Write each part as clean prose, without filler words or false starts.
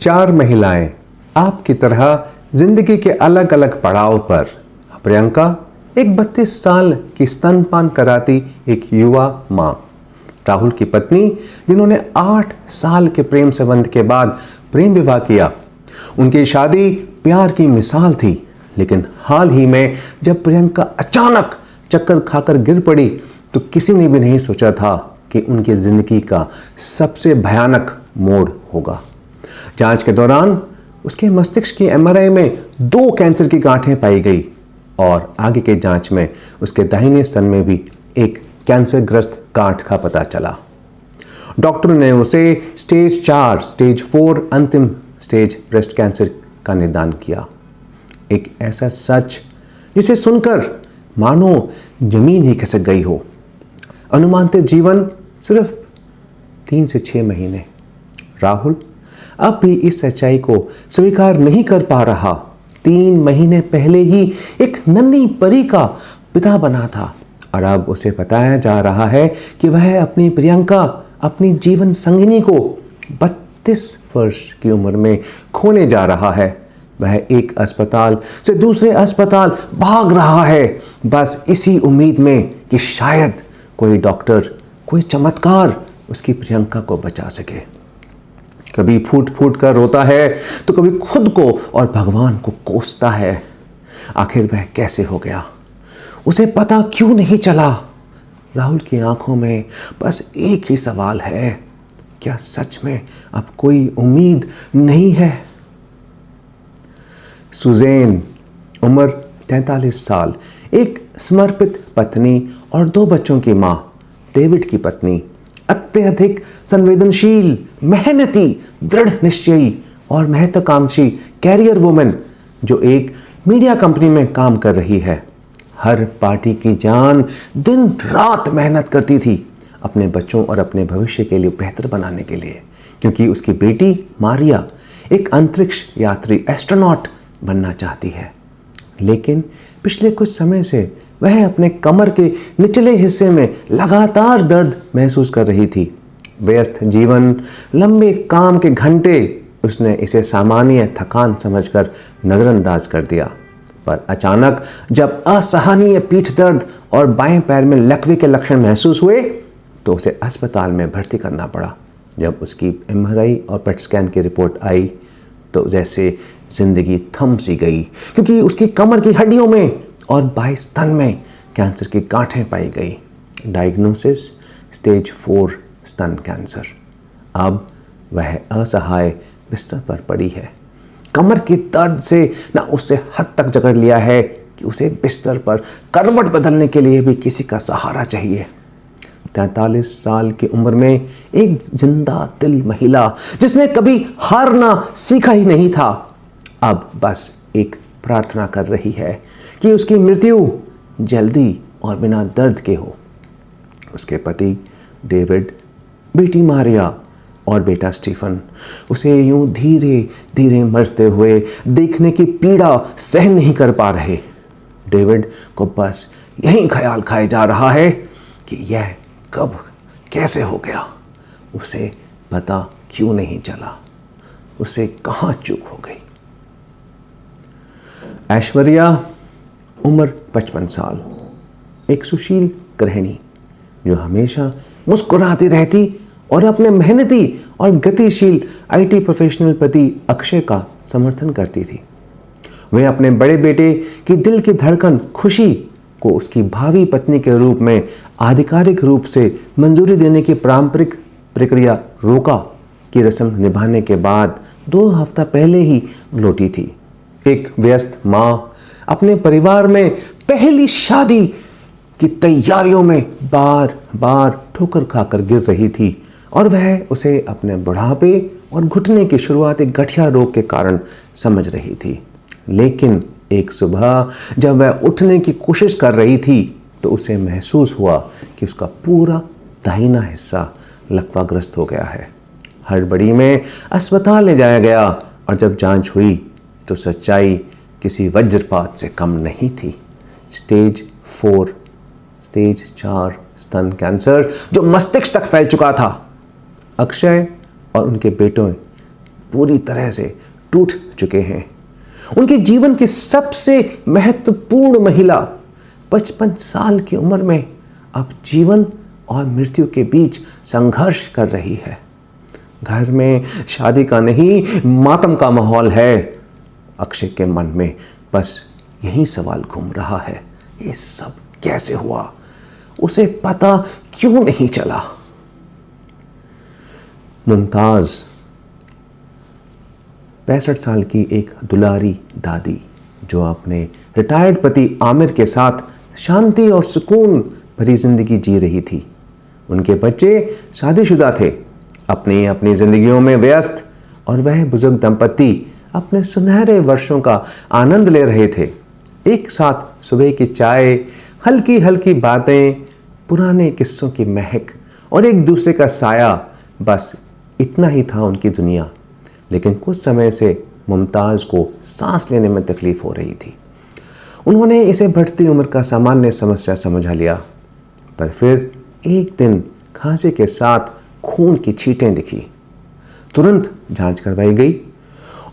चार महिलाएं आपकी तरह जिंदगी के अलग अलग पड़ाव पर। प्रियंका एक 32 साल की स्तनपान कराती एक युवा मां। राहुल की पत्नी जिन्होंने 8 साल के प्रेम संबंध के बाद प्रेम विवाह किया। उनकी शादी प्यार की मिसाल थी, लेकिन हाल ही में जब प्रियंका अचानक चक्कर खाकर गिर पड़ी तो किसी ने भी नहीं सोचा था कि उनकी जिंदगी का सबसे भयानक मोड़ होगा। जांच के दौरान उसके मस्तिष्क की एमआरआई में 2 कैंसर की गांठें पाई गई और आगे के जांच में उसके दाहिने स्तन में भी एक कैंसरग्रस्त गांठ का पता चला। डॉक्टर ने उसे स्टेज 4 अंतिम स्टेज ब्रेस्ट कैंसर का निदान किया। एक ऐसा सच जिसे सुनकर मानो जमीन ही खिसक गई हो। अनुमानित जीवन सिर्फ 3 से 6 महीने। राहुल अब भी इस सच्चाई को स्वीकार नहीं कर पा रहा। 3 महीने पहले ही एक नन्ही परी का पिता बना था और अब उसे बताया जा रहा है कि वह अपनी प्रियंका, अपनी जीवन संगिनी को 32 वर्ष की उम्र में खोने जा रहा है। वह एक अस्पताल से दूसरे अस्पताल भाग रहा है, बस इसी उम्मीद में कि शायद कोई डॉक्टर, कोई चमत्कार उसकी प्रियंका को बचा सके। कभी फूट फूट कर रोता है तो कभी खुद को और भगवान को कोसता है। आखिर वह कैसे हो गया, उसे पता क्यों नहीं चला। राहुल की आंखों में बस एक ही सवाल है, क्या सच में अब कोई उम्मीद नहीं है? सुजैन, उम्र 43 साल, एक समर्पित पत्नी और 2 बच्चों की मां। डेविड की पत्नी, अत्यधिक संवेदनशील, मेहनती, दृढ़ निश्चयी और महत्वाकांक्षी कैरियर वुमन जो एक मीडिया कंपनी में काम कर रही है। हर पार्टी की जान दिन रात मेहनत करती थी अपने बच्चों और अपने भविष्य के लिए बेहतर बनाने के लिए, क्योंकि उसकी बेटी मारिया एक अंतरिक्ष यात्री एस्ट्रोनॉट बनना चाहती है। लेकिन पिछले कुछ समय से वह अपने कमर के निचले हिस्से में लगातार दर्द महसूस कर रही थी। व्यस्त जीवन, लंबे काम के घंटे, उसने इसे सामान्य थकान समझकर नज़रअंदाज कर दिया। पर अचानक जब असहनीय पीठ दर्द और बाएं पैर में लकवे के लक्षण महसूस हुए तो उसे अस्पताल में भर्ती करना पड़ा। जब उसकी एमआरआई और पेट स्कैन की रिपोर्ट आई तो जैसे जिंदगी थम सी गई, क्योंकि उसकी कमर की हड्डियों में और बाएं स्तन में कैंसर की गांठें पाई गई। डायग्नोसिस स्टेज 4 स्तन कैंसर। अब वह असहाय बिस्तर पर पड़ी है। कमर की दर्द से ना उससे हद तक जकड़ लिया है कि उसे बिस्तर पर करवट बदलने के लिए भी किसी का सहारा चाहिए। 43 साल की उम्र में एक जिंदा दिल महिला जिसने कभी हारना सीखा ही नहीं था, अब बस एक प्रार्थना कर रही है कि उसकी मृत्यु जल्दी और बिना दर्द के हो। उसके पति डेविड, बेटी मारिया और बेटा स्टीफन उसे यूं धीरे धीरे मरते हुए देखने की पीड़ा सहन नहीं कर पा रहे। डेविड को बस यही ख्याल खाए जा रहा है कि यह कब कैसे हो गया, उसे पता क्यों नहीं चला, उसे कहाँ चूक हो गई। ऐश्वर्या, उम्र 55 साल, एक सुशील गृहिणी जो हमेशा मुस्कुराती रहती और अपने मेहनती और गतिशील आईटी प्रोफेशनल पति अक्षय का समर्थन करती थी। वे अपने बड़े बेटे की दिल की धड़कन खुशी को उसकी भावी पत्नी के रूप में आधिकारिक रूप से मंजूरी देने की पारंपरिक प्रक्रिया रोका की रस्म निभाने के बाद 2 हफ्ता पहले ही लौटी थी। एक व्यस्त मां अपने परिवार में पहली शादी की तैयारियों में बार बार ठोकर खाकर गिर रही थी और वह उसे अपने बुढ़ापे और घुटने की शुरुआती गठिया रोग के कारण समझ रही थी। लेकिन एक सुबह जब वह उठने की कोशिश कर रही थी तो उसे महसूस हुआ कि उसका पूरा दाहिना हिस्सा लकवाग्रस्त हो गया है। हड़बड़ी में अस्पताल ले जाया गया और जब जांच हुई तो सच्चाई किसी वज्रपात से कम नहीं थी। स्टेज 4 स्तन कैंसर जो मस्तिष्क तक फैल चुका था। अक्षय और उनके बेटों पूरी तरह से टूट चुके हैं। उनके जीवन की सबसे महत्वपूर्ण महिला 55 साल की उम्र में अब जीवन और मृत्यु के बीच संघर्ष कर रही है। घर में शादी का नहीं, मातम का माहौल है। अक्षय के मन में बस यही सवाल घूम रहा है, ये सब कैसे हुआ? उसे पता क्यों नहीं चला? मुमताज 65 साल की एक दुलारी दादी जो अपने रिटायर्ड पति आमिर के साथ शांति और सुकून भरी जिंदगी जी रही थी। उनके बच्चे शादीशुदा थे, अपनी अपनी जिंदगियों में व्यस्त, और वह बुजुर्ग दंपति अपने सुनहरे वर्षों का आनंद ले रहे थे। एक साथ सुबह की चाय, हल्की हल्की बातें, पुराने किस्सों की महक और एक दूसरे का साया, बस इतना ही था उनकी दुनिया। लेकिन कुछ समय से मुमताज को सांस लेने में तकलीफ हो रही थी। उन्होंने इसे बढ़ती उम्र का सामान्य समस्या समझा लिया, पर फिर एक दिन खांसी के साथ खून की छींटें दिखी। तुरंत जांच करवाई गई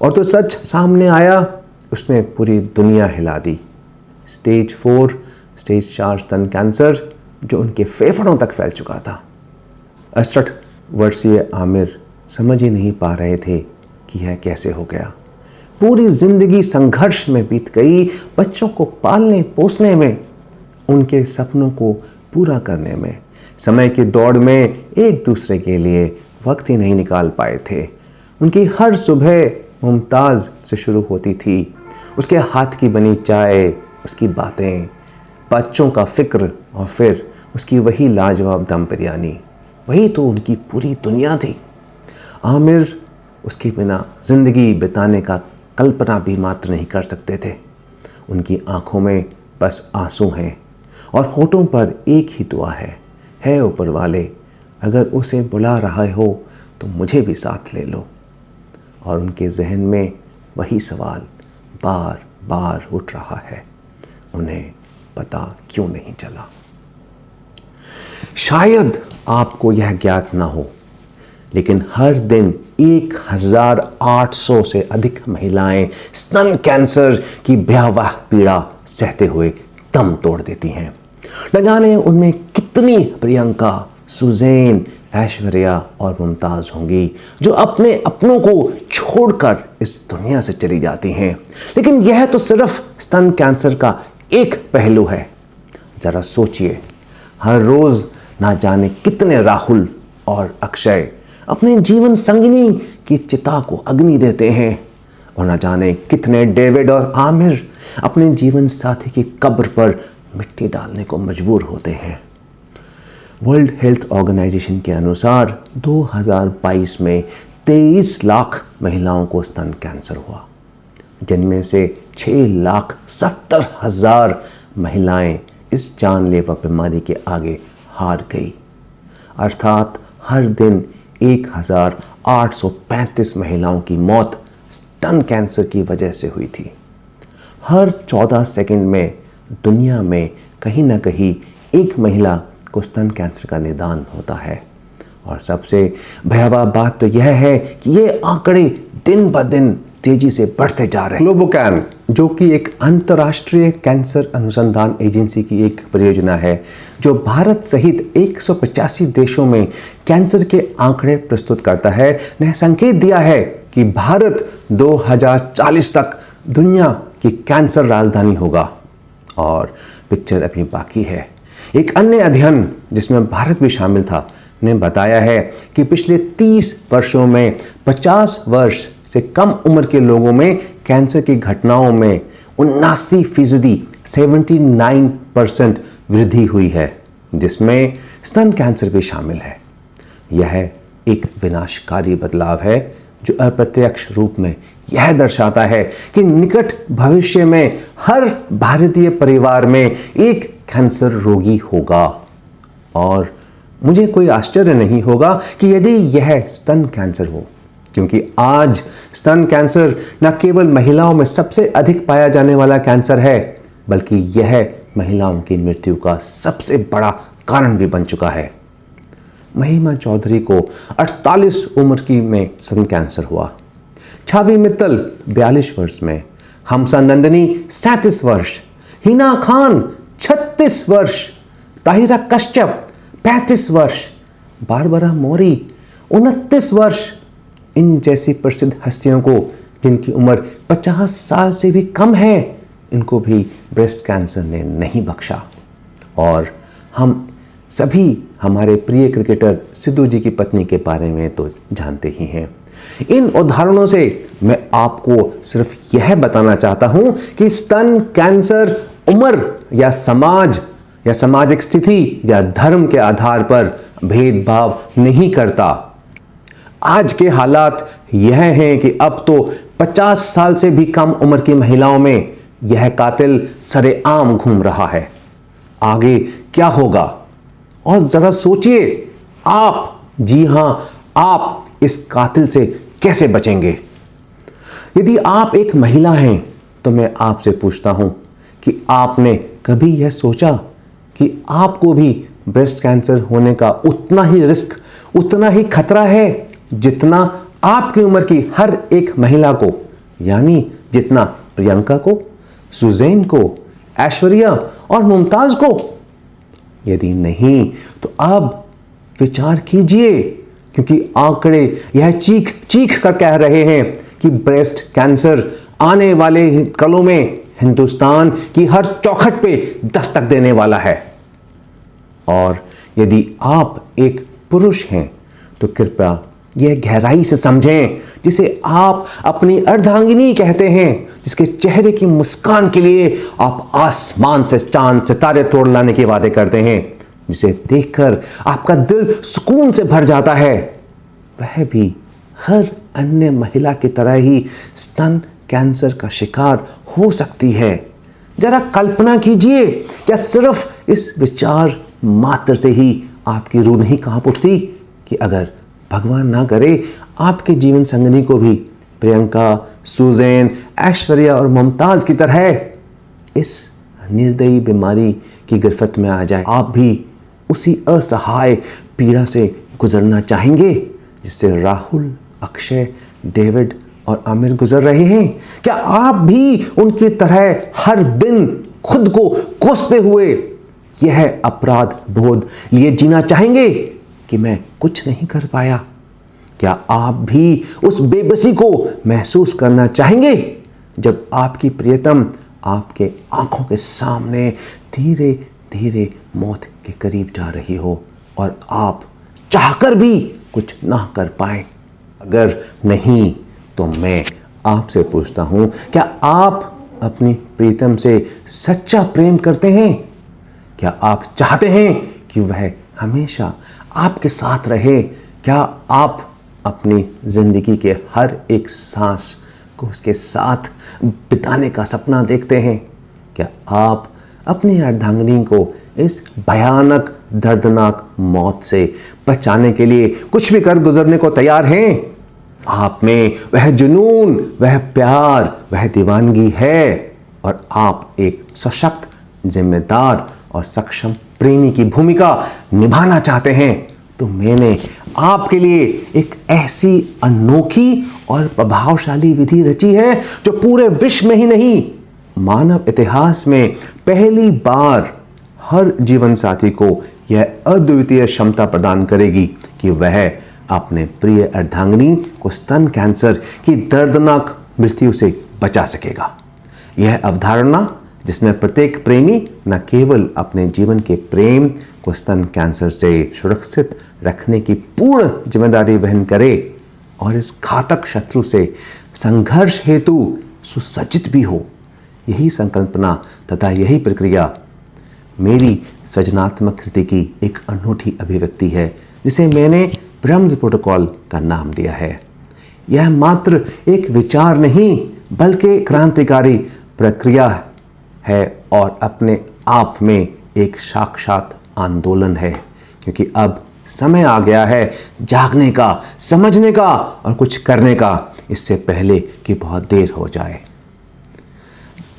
और तो सच सामने आया, उसने पूरी दुनिया हिला दी। स्टेज 4 स्तन कैंसर जो उनके फेफड़ों तक फैल चुका था। 68 वर्षीय आमिर समझ ही नहीं पा रहे थे कि यह कैसे हो गया। पूरी जिंदगी संघर्ष में बीत गई, बच्चों को पालने पोसने में, उनके सपनों को पूरा करने में, समय की दौड़ में एक दूसरे के लिए वक्त ही नहीं निकाल पाए थे। उनकी हर सुबह मुमताज से शुरू होती थी। उसके हाथ की बनी चाय, उसकी बातें, बच्चों का फिक्र और फिर उसकी वही लाजवाब दम बिरयानी, वही तो उनकी पूरी दुनिया थी। आमिर उसके बिना जिंदगी बिताने का कल्पना भी मात्र नहीं कर सकते थे। उनकी आंखों में बस आंसू हैं और होठों पर एक ही दुआ है ऊपर वाले, अगर उसे बुला रहा हो तो मुझे भी साथ ले लो। और उनके जहन में वही सवाल बार बार उठ रहा है, उन्हें पता क्यों नहीं चला। शायद आपको यह ज्ञात ना हो, लेकिन हर दिन 1800 से अधिक महिलाएं स्तन कैंसर की भयावह पीड़ा सहते हुए दम तोड़ देती हैं। न जाने उनमें कितनी प्रियंका, सुजैन, ऐश्वर्या और मुमताज होंगी जो अपने अपनों को छोड़कर इस दुनिया से चली जाती हैं। लेकिन यह तो सिर्फ स्तन कैंसर का एक पहलू है। जरा सोचिए, हर रोज ना जाने कितने राहुल और अक्षय अपने जीवन संगिनी की चिता को अग्नि देते हैं, और न जाने कितने डेविड और आमिर अपने जीवन साथी की कब्र पर मिट्टी डालने को मजबूर होते हैं। वर्ल्ड हेल्थ ऑर्गेनाइजेशन के अनुसार 2022 में 23 लाख महिलाओं को स्तन कैंसर हुआ, जिनमें से 6,70,000 महिलाएं इस जानलेवा बीमारी के आगे हार गई। अर्थात हर दिन 1,835 महिलाओं की मौत स्तन कैंसर की वजह से हुई थी। हर 14 सेकंड में दुनिया में कहीं ना कहीं एक महिला को स्तन कैंसर का निदान होता है। और सबसे भयावह बात तो यह है कि ये आंकड़े दिन ब दिन तेजी से बढ़ते जा रहे हैं। ग्लोबोकैन, जो कि एक अंतर्राष्ट्रीय कैंसर अनुसंधान एजेंसी की एक परियोजना है, जो भारत सहित 185 देशों में कैंसर के आंकड़े प्रस्तुत करता है, ने संकेत दिया है कि भारत 2040 तक दुनिया की कैंसर राजधानी होगा। और पिक्चर अभी बाकी है। एक अन्य अध्ययन जिसमें भारत भी शामिल था ने बताया है कि पिछले 30 वर्षों में 50 वर्ष से कम उम्र के लोगों में कैंसर की घटनाओं में 79% 79% वृद्धि हुई है, जिसमें स्तन कैंसर भी शामिल है। यह एक विनाशकारी बदलाव है जो अप्रत्यक्ष रूप में यह दर्शाता है कि निकट भविष्य में हर भारतीय परिवार में एक कैंसर रोगी होगा। और मुझे कोई आश्चर्य नहीं होगा कि यदि यह स्तन कैंसर हो, क्योंकि आज स्तन कैंसर न केवल महिलाओं में सबसे अधिक पाया जाने वाला कैंसर है, बल्कि यह महिलाओं की मृत्यु का सबसे बड़ा कारण भी बन चुका है। महिमा चौधरी को 48 उम्र की में स्तन कैंसर हुआ। छवि मित्तल 42 वर्ष में, हमसा नंदनी 37 वर्ष, हिना खान 36 वर्ष, ताहिरा कश्यप 35 वर्ष, बारबरा मौरी 29 वर्ष। इन जैसी प्रसिद्ध हस्तियों को जिनकी उम्र 50 साल से भी कम है, इनको भी ब्रेस्ट कैंसर ने नहीं बख्शा। और हम सभी हमारे प्रिय क्रिकेटर सिद्धू जी की पत्नी के बारे में तो जानते ही हैं। इन उदाहरणों से मैं आपको सिर्फ यह बताना चाहता हूं कि स्तन कैंसर उम्र या सामाजिक स्थिति या धर्म के आधार पर भेदभाव नहीं करता। आज के हालात यह हैं कि अब तो 50 साल से भी कम उम्र की महिलाओं में यह कातिल सरेआम घूम रहा है। आगे क्या होगा? और जरा सोचिए, आप, जी हां, आप इस कातिल से कैसे बचेंगे? यदि आप एक महिला हैं तो मैं आपसे पूछता हूं कि आपने कभी यह सोचा कि आपको भी ब्रेस्ट कैंसर होने का उतना ही रिस्क, उतना ही खतरा है जितना आपकी उम्र की हर एक महिला को, यानी जितना प्रियंका को, सुजैन को, ऐश्वर्या और मुमताज को? यदि नहीं तो अब विचार कीजिए, क्योंकि आंकड़े यह चीख चीख कर कह रहे हैं कि ब्रेस्ट कैंसर आने वाले कलों में हिंदुस्तान की हर चौखट पे दस्तक देने वाला है। और यदि आप एक पुरुष हैं तो कृपया यह गहराई से समझें, जिसे आप अपनी अर्धांगिनी कहते हैं, जिसके चेहरे की मुस्कान के लिए आप आसमान से चांद सितारे तोड़ लाने के वादे करते हैं, जिसे देखकर आपका दिल सुकून से भर जाता है, वह भी हर अन्य महिला की तरह ही स्तन कैंसर का शिकार हो सकती है। जरा कल्पना कीजिए, क्या सिर्फ इस विचार मात्र से ही आपकी रूह नहीं कांप उठती कि अगर भगवान ना करे आपके जीवन संगिनी को भी प्रियंका, सुजैन, ऐश्वर्या और मुमताज की तरह इस निर्दयी बीमारी की गिरफ्त में आ जाए, आप भी उसी असहाय पीड़ा से गुजरना चाहेंगे जिससे राहुल, अक्षय, डेविड और आमिर गुजर रहे हैं? क्या आप भी उनकी तरह हर दिन खुद को कोसते हुए यह अपराध बोध लिए जीना चाहेंगे कि मैं कुछ नहीं कर पाया? क्या आप भी उस बेबसी को महसूस करना चाहेंगे जब आपकी प्रियतम आपके आंखों के सामने धीरे धीरे मौत के करीब जा रही हो और आप चाहकर भी कुछ ना कर पाए? अगर नहीं तो मैं आपसे पूछता हूं, क्या आप अपनी प्रीतम से सच्चा प्रेम करते हैं? क्या आप चाहते हैं कि वह हमेशा आपके साथ रहे? क्या आप अपनी जिंदगी के हर एक सांस को उसके साथ बिताने का सपना देखते हैं? क्या आप अपनी अर्धांगिनी को इस भयानक दर्दनाक मौत से बचाने के लिए कुछ भी कर गुजरने को तैयार हैं? आप में वह जुनून, वह प्यार, वह दीवानगी है और आप एक सशक्त, जिम्मेदार और सक्षम प्रेमी की भूमिका निभाना चाहते हैं, तो मैंने आपके लिए एक ऐसी अनोखी और प्रभावशाली विधि रची है जो पूरे विश्व में ही नहीं, मानव इतिहास में पहली बार हर जीवन साथी को यह अद्वितीय क्षमता प्रदान करेगी कि वह अपने प्रिय अर्धांगिनी को स्तन कैंसर की दर्दनाक मृत्यु से बचा सकेगा। यह अवधारणा जिसमें प्रत्येक प्रेमी न केवल अपने जीवन के प्रेम को स्तन कैंसर से सुरक्षित रखने की पूर्ण जिम्मेदारी वहन करे और इस घातक शत्रु से संघर्ष हेतु सुसज्जित भी हो। यही संकल्पना तथा यही प्रक्रिया मेरी सृजनात्मक कृति की एक अनूठी अभिव्यक्ति है, जिसे मैंने ब्रह्म्स प्रोटोकॉल का नाम दिया है। यह मात्र एक विचार नहीं बल्कि क्रांतिकारी प्रक्रिया है और अपने आप में एक साक्षात आंदोलन है, क्योंकि अब समय आ गया है जागने का, समझने का और कुछ करने का, इससे पहले कि बहुत देर हो जाए।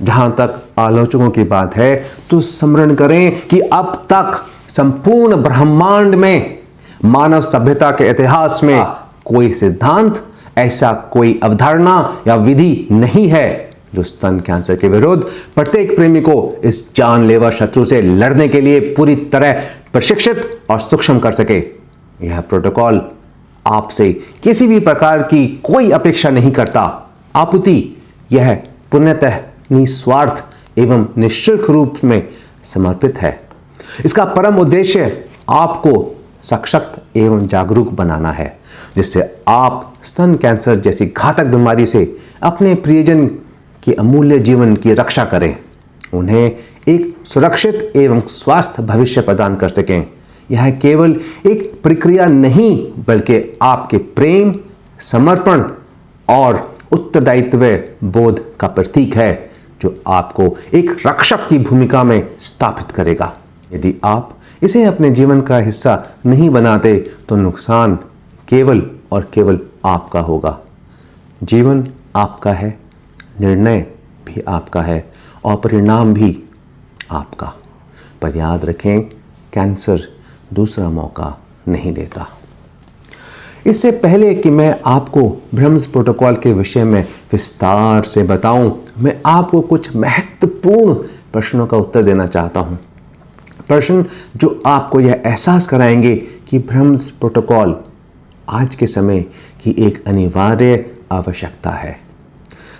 जहां तक आलोचकों की बात है तो स्मरण करें कि अब तक संपूर्ण ब्रह्मांड में मानव सभ्यता के इतिहास में कोई सिद्धांत ऐसा कोई अवधारणा या विधि नहीं है जो स्तन कैंसर के विरुद्ध प्रत्येक प्रेमी को इस जानलेवा शत्रु से लड़ने के लिए पूरी तरह प्रशिक्षित और सक्षम कर सके। यह प्रोटोकॉल आपसे किसी भी प्रकार की कोई अपेक्षा नहीं करता, अपितु यह पूर्णतः निस्वार्थ एवं निःशुल्क रूप में समर्पित है। इसका परम उद्देश्य आपको सशक्त एवं जागरूक बनाना है, जिससे आप स्तन कैंसर जैसी घातक बीमारी से अपने प्रियजन के अमूल्य जीवन की रक्षा करें, उन्हें एक सुरक्षित एवं स्वस्थ भविष्य प्रदान कर सकें। यह केवल एक प्रक्रिया नहीं बल्कि आपके प्रेम, समर्पण और उत्तरदायित्व बोध का प्रतीक है, जो आपको एक रक्षक की भूमिका में स्थापित करेगा। यदि आप इसे अपने जीवन का हिस्सा नहीं बनाते तो नुकसान केवल और केवल आपका होगा। जीवन आपका है, निर्णय भी आपका है और परिणाम भी आपका। पर याद रखें, कैंसर दूसरा मौका नहीं देता। इससे पहले कि मैं आपको ब्रह्म्स प्रोटोकॉल के विषय में विस्तार से बताऊं, मैं आपको कुछ महत्वपूर्ण प्रश्नों का उत्तर देना चाहता हूं। प्रश्न जो आपको यह एहसास कराएंगे कि ब्रह्म्स प्रोटोकॉल आज के समय की एक अनिवार्य आवश्यकता है।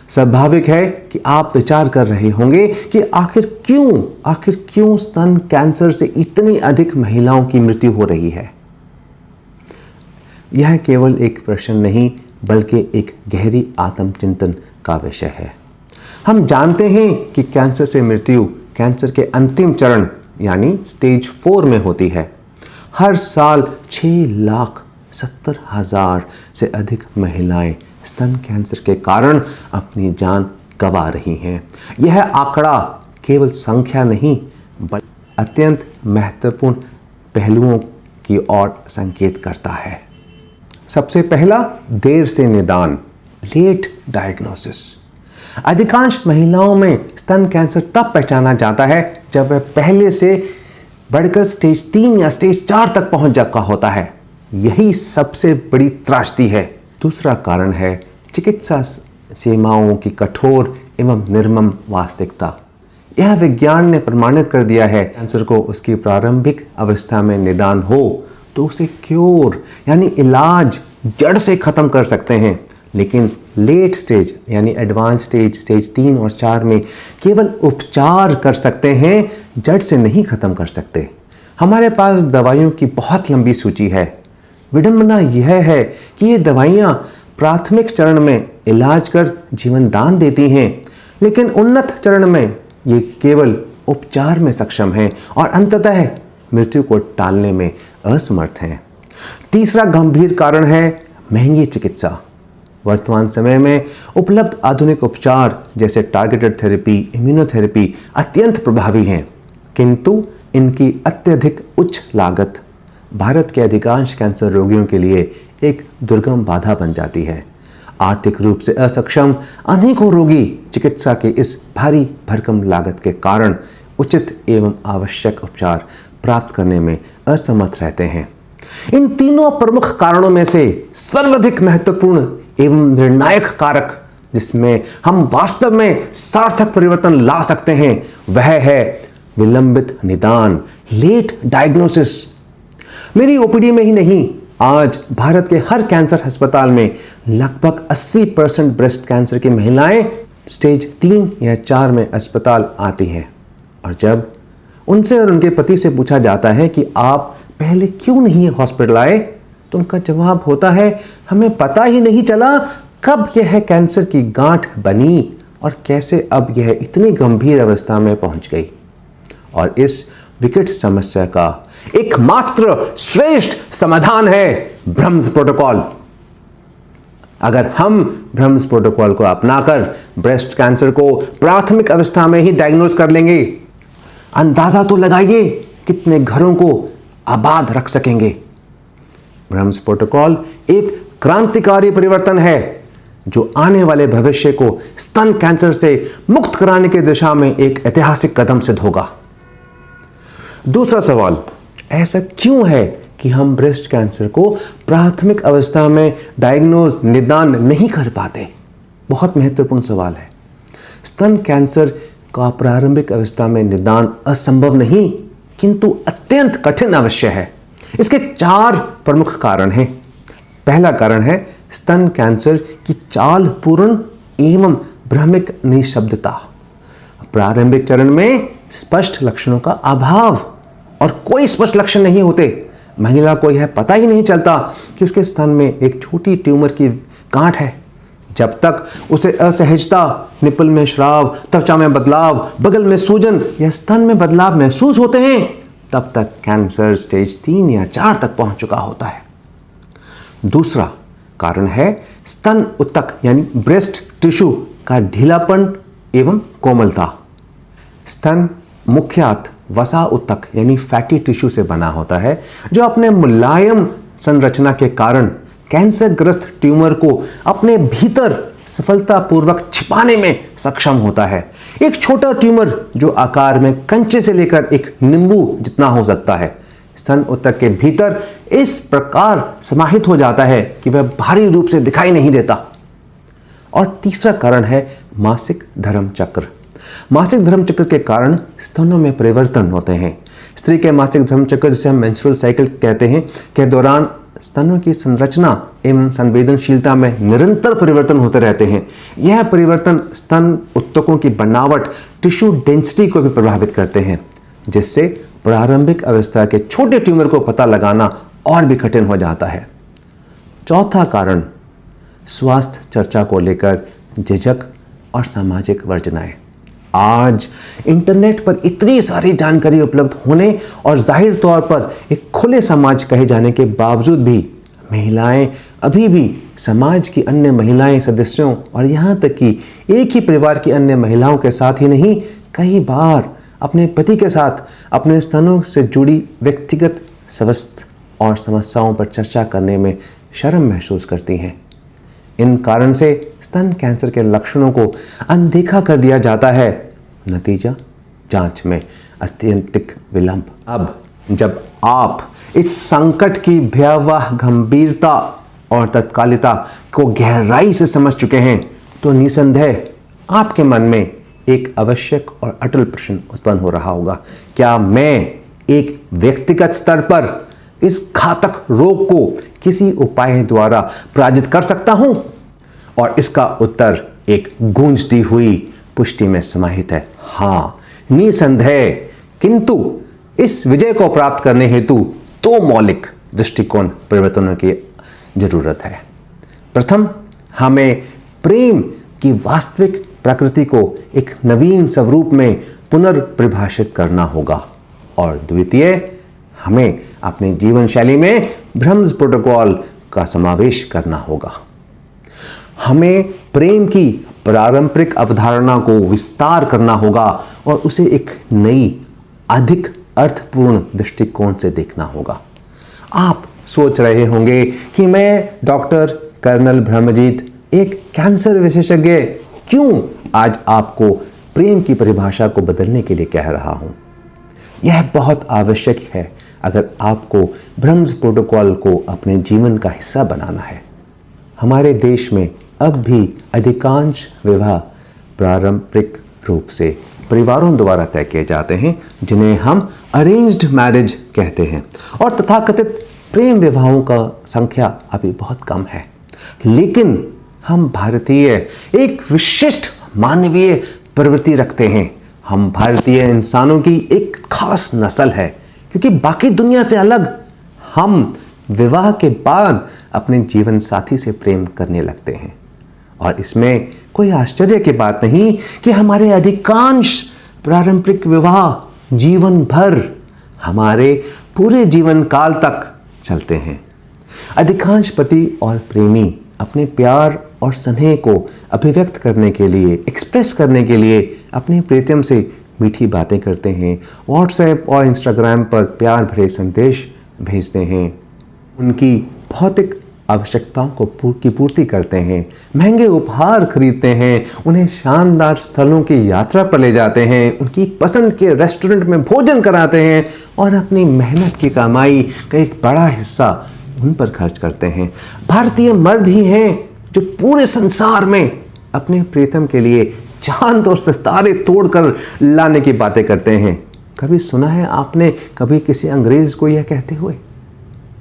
स्वाभाविक है कि आप विचार कर रहे होंगे कि आखिर क्यों स्तन कैंसर से इतनी अधिक महिलाओं की मृत्यु हो रही है। यह केवल एक प्रश्न नहीं बल्कि एक गहरी आत्मचिंतन का विषय है। हम जानते हैं कि कैंसर से मृत्यु कैंसर के अंतिम चरण यानी स्टेज 4 में होती है। हर साल 6,70,000 से अधिक महिलाएं स्तन कैंसर के कारण अपनी जान गंवा रही हैं। यह आंकड़ा केवल संख्या नहीं बल्कि अत्यंत महत्वपूर्ण पहलुओं की ओर संकेत करता है। सबसे पहला, देर से निदान, लेट डायग्नोसिस। अधिकांश महिलाओं में स्तन कैंसर तब पहचाना जाता है जब वह पहले से बढ़कर स्टेज 3 या स्टेज 4 तक पहुंच चुका होता है। यही सबसे बड़ी त्रासदी है। दूसरा कारण है चिकित्सा सीमाओं की कठोर एवं निर्मम वास्तविकता। यह विज्ञान ने प्रमाणित कर दिया है, कैंसर को उसकी प्रारंभिक अवस्था में निदान हो तो उसे क्योर यानी इलाज जड़ से खत्म कर सकते हैं, लेकिन लेट स्टेज यानी एडवांस स्टेज 3 और 4 में केवल उपचार कर सकते हैं, जड़ से नहीं खत्म कर सकते। हमारे पास दवाइयों की बहुत लंबी सूची है। विडंबना यह है कि ये दवाइयाँ प्राथमिक चरण में इलाज कर जीवन दान देती हैं, लेकिन उन्नत चरण में ये केवल उपचार में सक्षम हैं और अंततः मृत्यु को टालने में असमर्थ हैं। तीसरा गंभीर कारण है महंगी चिकित्सा। वर्तमान समय में उपलब्ध आधुनिक उपचार जैसे टारगेटेड थेरेपी, इम्यूनोथेरेपी अत्यंत प्रभावी हैं, किंतु इनकी अत्यधिक उच्च लागत भारत के अधिकांश कैंसर रोगियों के लिए एक दुर्गम बाधा बन जाती है। आर्थिक रूप से असक्षम अनेकों रोगी चिकित्सा के इस भारी भरकम लागत के कारण उचित एवं आवश्यक उपचार प्राप्त करने में असमर्थ रहते हैं। इन तीनों प्रमुख कारणों में से सर्वाधिक महत्वपूर्ण एवं निर्णायक कारक जिसमें हम वास्तव में सार्थक परिवर्तन ला सकते हैं वह है विलंबित निदान, लेट डायग्नोसिस। मेरी ओपीडी में ही नहीं, आज भारत के हर कैंसर अस्पताल में लगभग 80% ब्रेस्ट कैंसर की महिलाएं स्टेज 3 या 4 में अस्पताल आती हैं, और जब उनसे और उनके पति से पूछा जाता है कि आप पहले क्यों नहीं हॉस्पिटल आए, तो उनका जवाब होता है, हमें पता ही नहीं चला कब यह कैंसर की गांठ बनी और कैसे अब यह इतनी गंभीर अवस्था में पहुंच गई। और इस विकट समस्या का एकमात्र श्रेष्ठ समाधान है ब्रह्म्स प्रोटोकॉल। अगर हम ब्रह्म्स प्रोटोकॉल को अपनाकर ब्रेस्ट कैंसर को प्राथमिक अवस्था में ही डायग्नोज कर लेंगे, अंदाजा तो लगाइए कितने घरों को आबाद रख सकेंगे। ब्रह्म्स प्रोटोकॉल एक क्रांतिकारी परिवर्तन है जो आने वाले भविष्य को स्तन कैंसर से मुक्त कराने की दिशा में एक ऐतिहासिक कदम सिद्ध होगा। दूसरा सवाल, ऐसा क्यों है कि हम ब्रेस्ट कैंसर को प्राथमिक अवस्था में डायग्नोज निदान नहीं कर पाते? बहुत महत्वपूर्ण सवाल है। स्तन कैंसर का प्रारंभिक अवस्था में निदान असंभव नहीं, किंतु अत्यंत कठिन अवश्य है। इसके 4 प्रमुख कारण हैं। पहला कारण है स्तन कैंसर की चालपूर्ण एवं भ्रमिक निःशब्दता। प्रारंभिक चरण में स्पष्ट लक्षणों का अभाव और कोई स्पष्ट लक्षण नहीं होते। महिला को यह पता ही नहीं चलता कि उसके स्तन में एक छोटी ट्यूमर की गांठ है। जब तक उसे असहजता, निपल में श्राव, त्वचा में बदलाव, बगल में सूजन या स्तन में बदलाव महसूस होते हैं, तब तक कैंसर स्टेज 3 या 4 तक पहुंच चुका होता है। दूसरा कारण है स्तन उत्तक यानी ब्रेस्ट टिश्यू का ढीलापन एवं कोमलता। स्तन मुख्यतः वसा उत्तक यानी फैटी टिश्यू से बना होता है, जो अपने मुलायम संरचना के कारण कैंसर ग्रस्त ट्यूमर को अपने भीतर सफलतापूर्वक छिपाने में सक्षम होता है। एक छोटा ट्यूमर जो आकार में कंचे से लेकर एक नींबू जितना हो सकता है, स्तन उत्तक के भीतर इस प्रकार समाहित हो जाता है कि वह बाहरी रूप से दिखाई नहीं देता। और तीसरा कारण है मासिक धर्म चक्र। मासिक धर्म चक्र के कारण स्तनों में परिवर्तन होते हैं। स्त्री के मासिक धर्म चक्र, जिसे हम मेंस्ट्रुअल साइकिल कहते हैं, के दौरान स्तनों की संरचना एवं संवेदनशीलता में निरंतर परिवर्तन होते रहते हैं। यह परिवर्तन स्तन उत्तकों की बनावट, टिश्यू डेंसिटी को भी प्रभावित करते हैं, जिससे प्रारंभिक अवस्था के छोटे ट्यूमर को पता लगाना और भी कठिन हो जाता है। चौथा कारण स्वास्थ्य चर्चा को लेकर झिझक और सामाजिक वर्जनाएं। आज इंटरनेट पर इतनी सारी जानकारी उपलब्ध होने और जाहिर तौर पर एक खुले समाज कहे जाने के बावजूद भी महिलाएं अभी भी समाज की अन्य महिलाएं सदस्यों और यहाँ तक कि एक ही परिवार की अन्य महिलाओं के साथ ही नहीं, कई बार अपने पति के साथ अपने स्तनों से जुड़ी व्यक्तिगत स्वास्थ्य और समस्याओं पर चर्चा करने में शर्म महसूस करती हैं। इन कारण से स्तन कैंसर के लक्षणों को अनदेखा कर दिया जाता है। नतीजा जांच में अत्यंतिक विलंब। अब जब आप इस संकट की भयावह गंभीरता और तत्कालिकता को गहराई से समझ चुके हैं, तो निसंदेह आपके मन में एक आवश्यक और अटल प्रश्न उत्पन्न हो रहा होगा, क्या मैं एक व्यक्तिगत स्तर पर इस घातक रोग को किसी उपाय द्वारा पराजित कर सकता हूं? और इसका उत्तर एक गूंजती हुई पुष्टि में समाहित है, हाँ, निसंदेह। किंतु इस विजय को प्राप्त करने हेतु 2 मौलिक दृष्टिकोण परिवर्तनों की जरूरत है। प्रथम, हमें प्रेम की वास्तविक प्रकृति को एक नवीन स्वरूप में पुनर्परिभाषित करना होगा। और द्वितीय, हमें अपने जीवन शैली में ब्रह्म्स प्रोटोकॉल का समावेश करना होगा। हमें प्रेम की पारंपरिक अवधारणा को विस्तार करना होगा और उसे एक नई, अधिक अर्थपूर्ण दृष्टिकोण से देखना होगा। आप सोच रहे होंगे कि मैं डॉक्टर कर्नल ब्रह्मजीत, एक कैंसर विशेषज्ञ, क्यों आज आपको प्रेम की परिभाषा को बदलने के लिए कह रहा हूं। यह बहुत आवश्यक है अगर आपको ब्रह्म्स प्रोटोकॉल को अपने जीवन का हिस्सा बनाना है। हमारे देश में अब भी अधिकांश विवाह पारंपरिक रूप से परिवारों द्वारा तय किए जाते हैं, जिन्हें हम अरेंज्ड मैरिज कहते हैं, और तथाकथित प्रेम विवाहों का संख्या अभी बहुत कम है। लेकिन हम भारतीय एक विशिष्ट मानवीय प्रवृत्ति रखते हैं। हम भारतीय इंसानों की एक खास नस्ल है, क्योंकि बाकी दुनिया से अलग हम विवाह के बाद अपने जीवन साथी से प्रेम करने लगते हैं। और इसमें कोई आश्चर्य की बात नहीं कि हमारे अधिकांश पारंपरिक विवाह जीवन भर, हमारे पूरे जीवन काल तक चलते हैं। अधिकांश पति और प्रेमी अपने प्यार और स्नेह को अभिव्यक्त करने के लिए, एक्सप्रेस करने के लिए अपने प्रीतम से मीठी बातें करते हैं, व्हाट्सएप और इंस्टाग्राम पर प्यार भरे संदेश भेजते हैं। उनकी भौतिक आवश्यकताओं की पूर्ति करते हैं, महंगे उपहार खरीदते हैं, उन्हें शानदार स्थलों की यात्रा पर ले जाते हैं, उनकी पसंद के रेस्टोरेंट में भोजन कराते हैं और अपनी मेहनत की कमाई का एक बड़ा हिस्सा उन पर खर्च करते हैं। भारतीय मर्द ही हैं जो पूरे संसार में अपने प्रीतम के लिए चांद और सितारे तोड़कर लाने की बातें करते हैं। कभी सुना है आपने कभी किसी अंग्रेज को यह कहते हुए?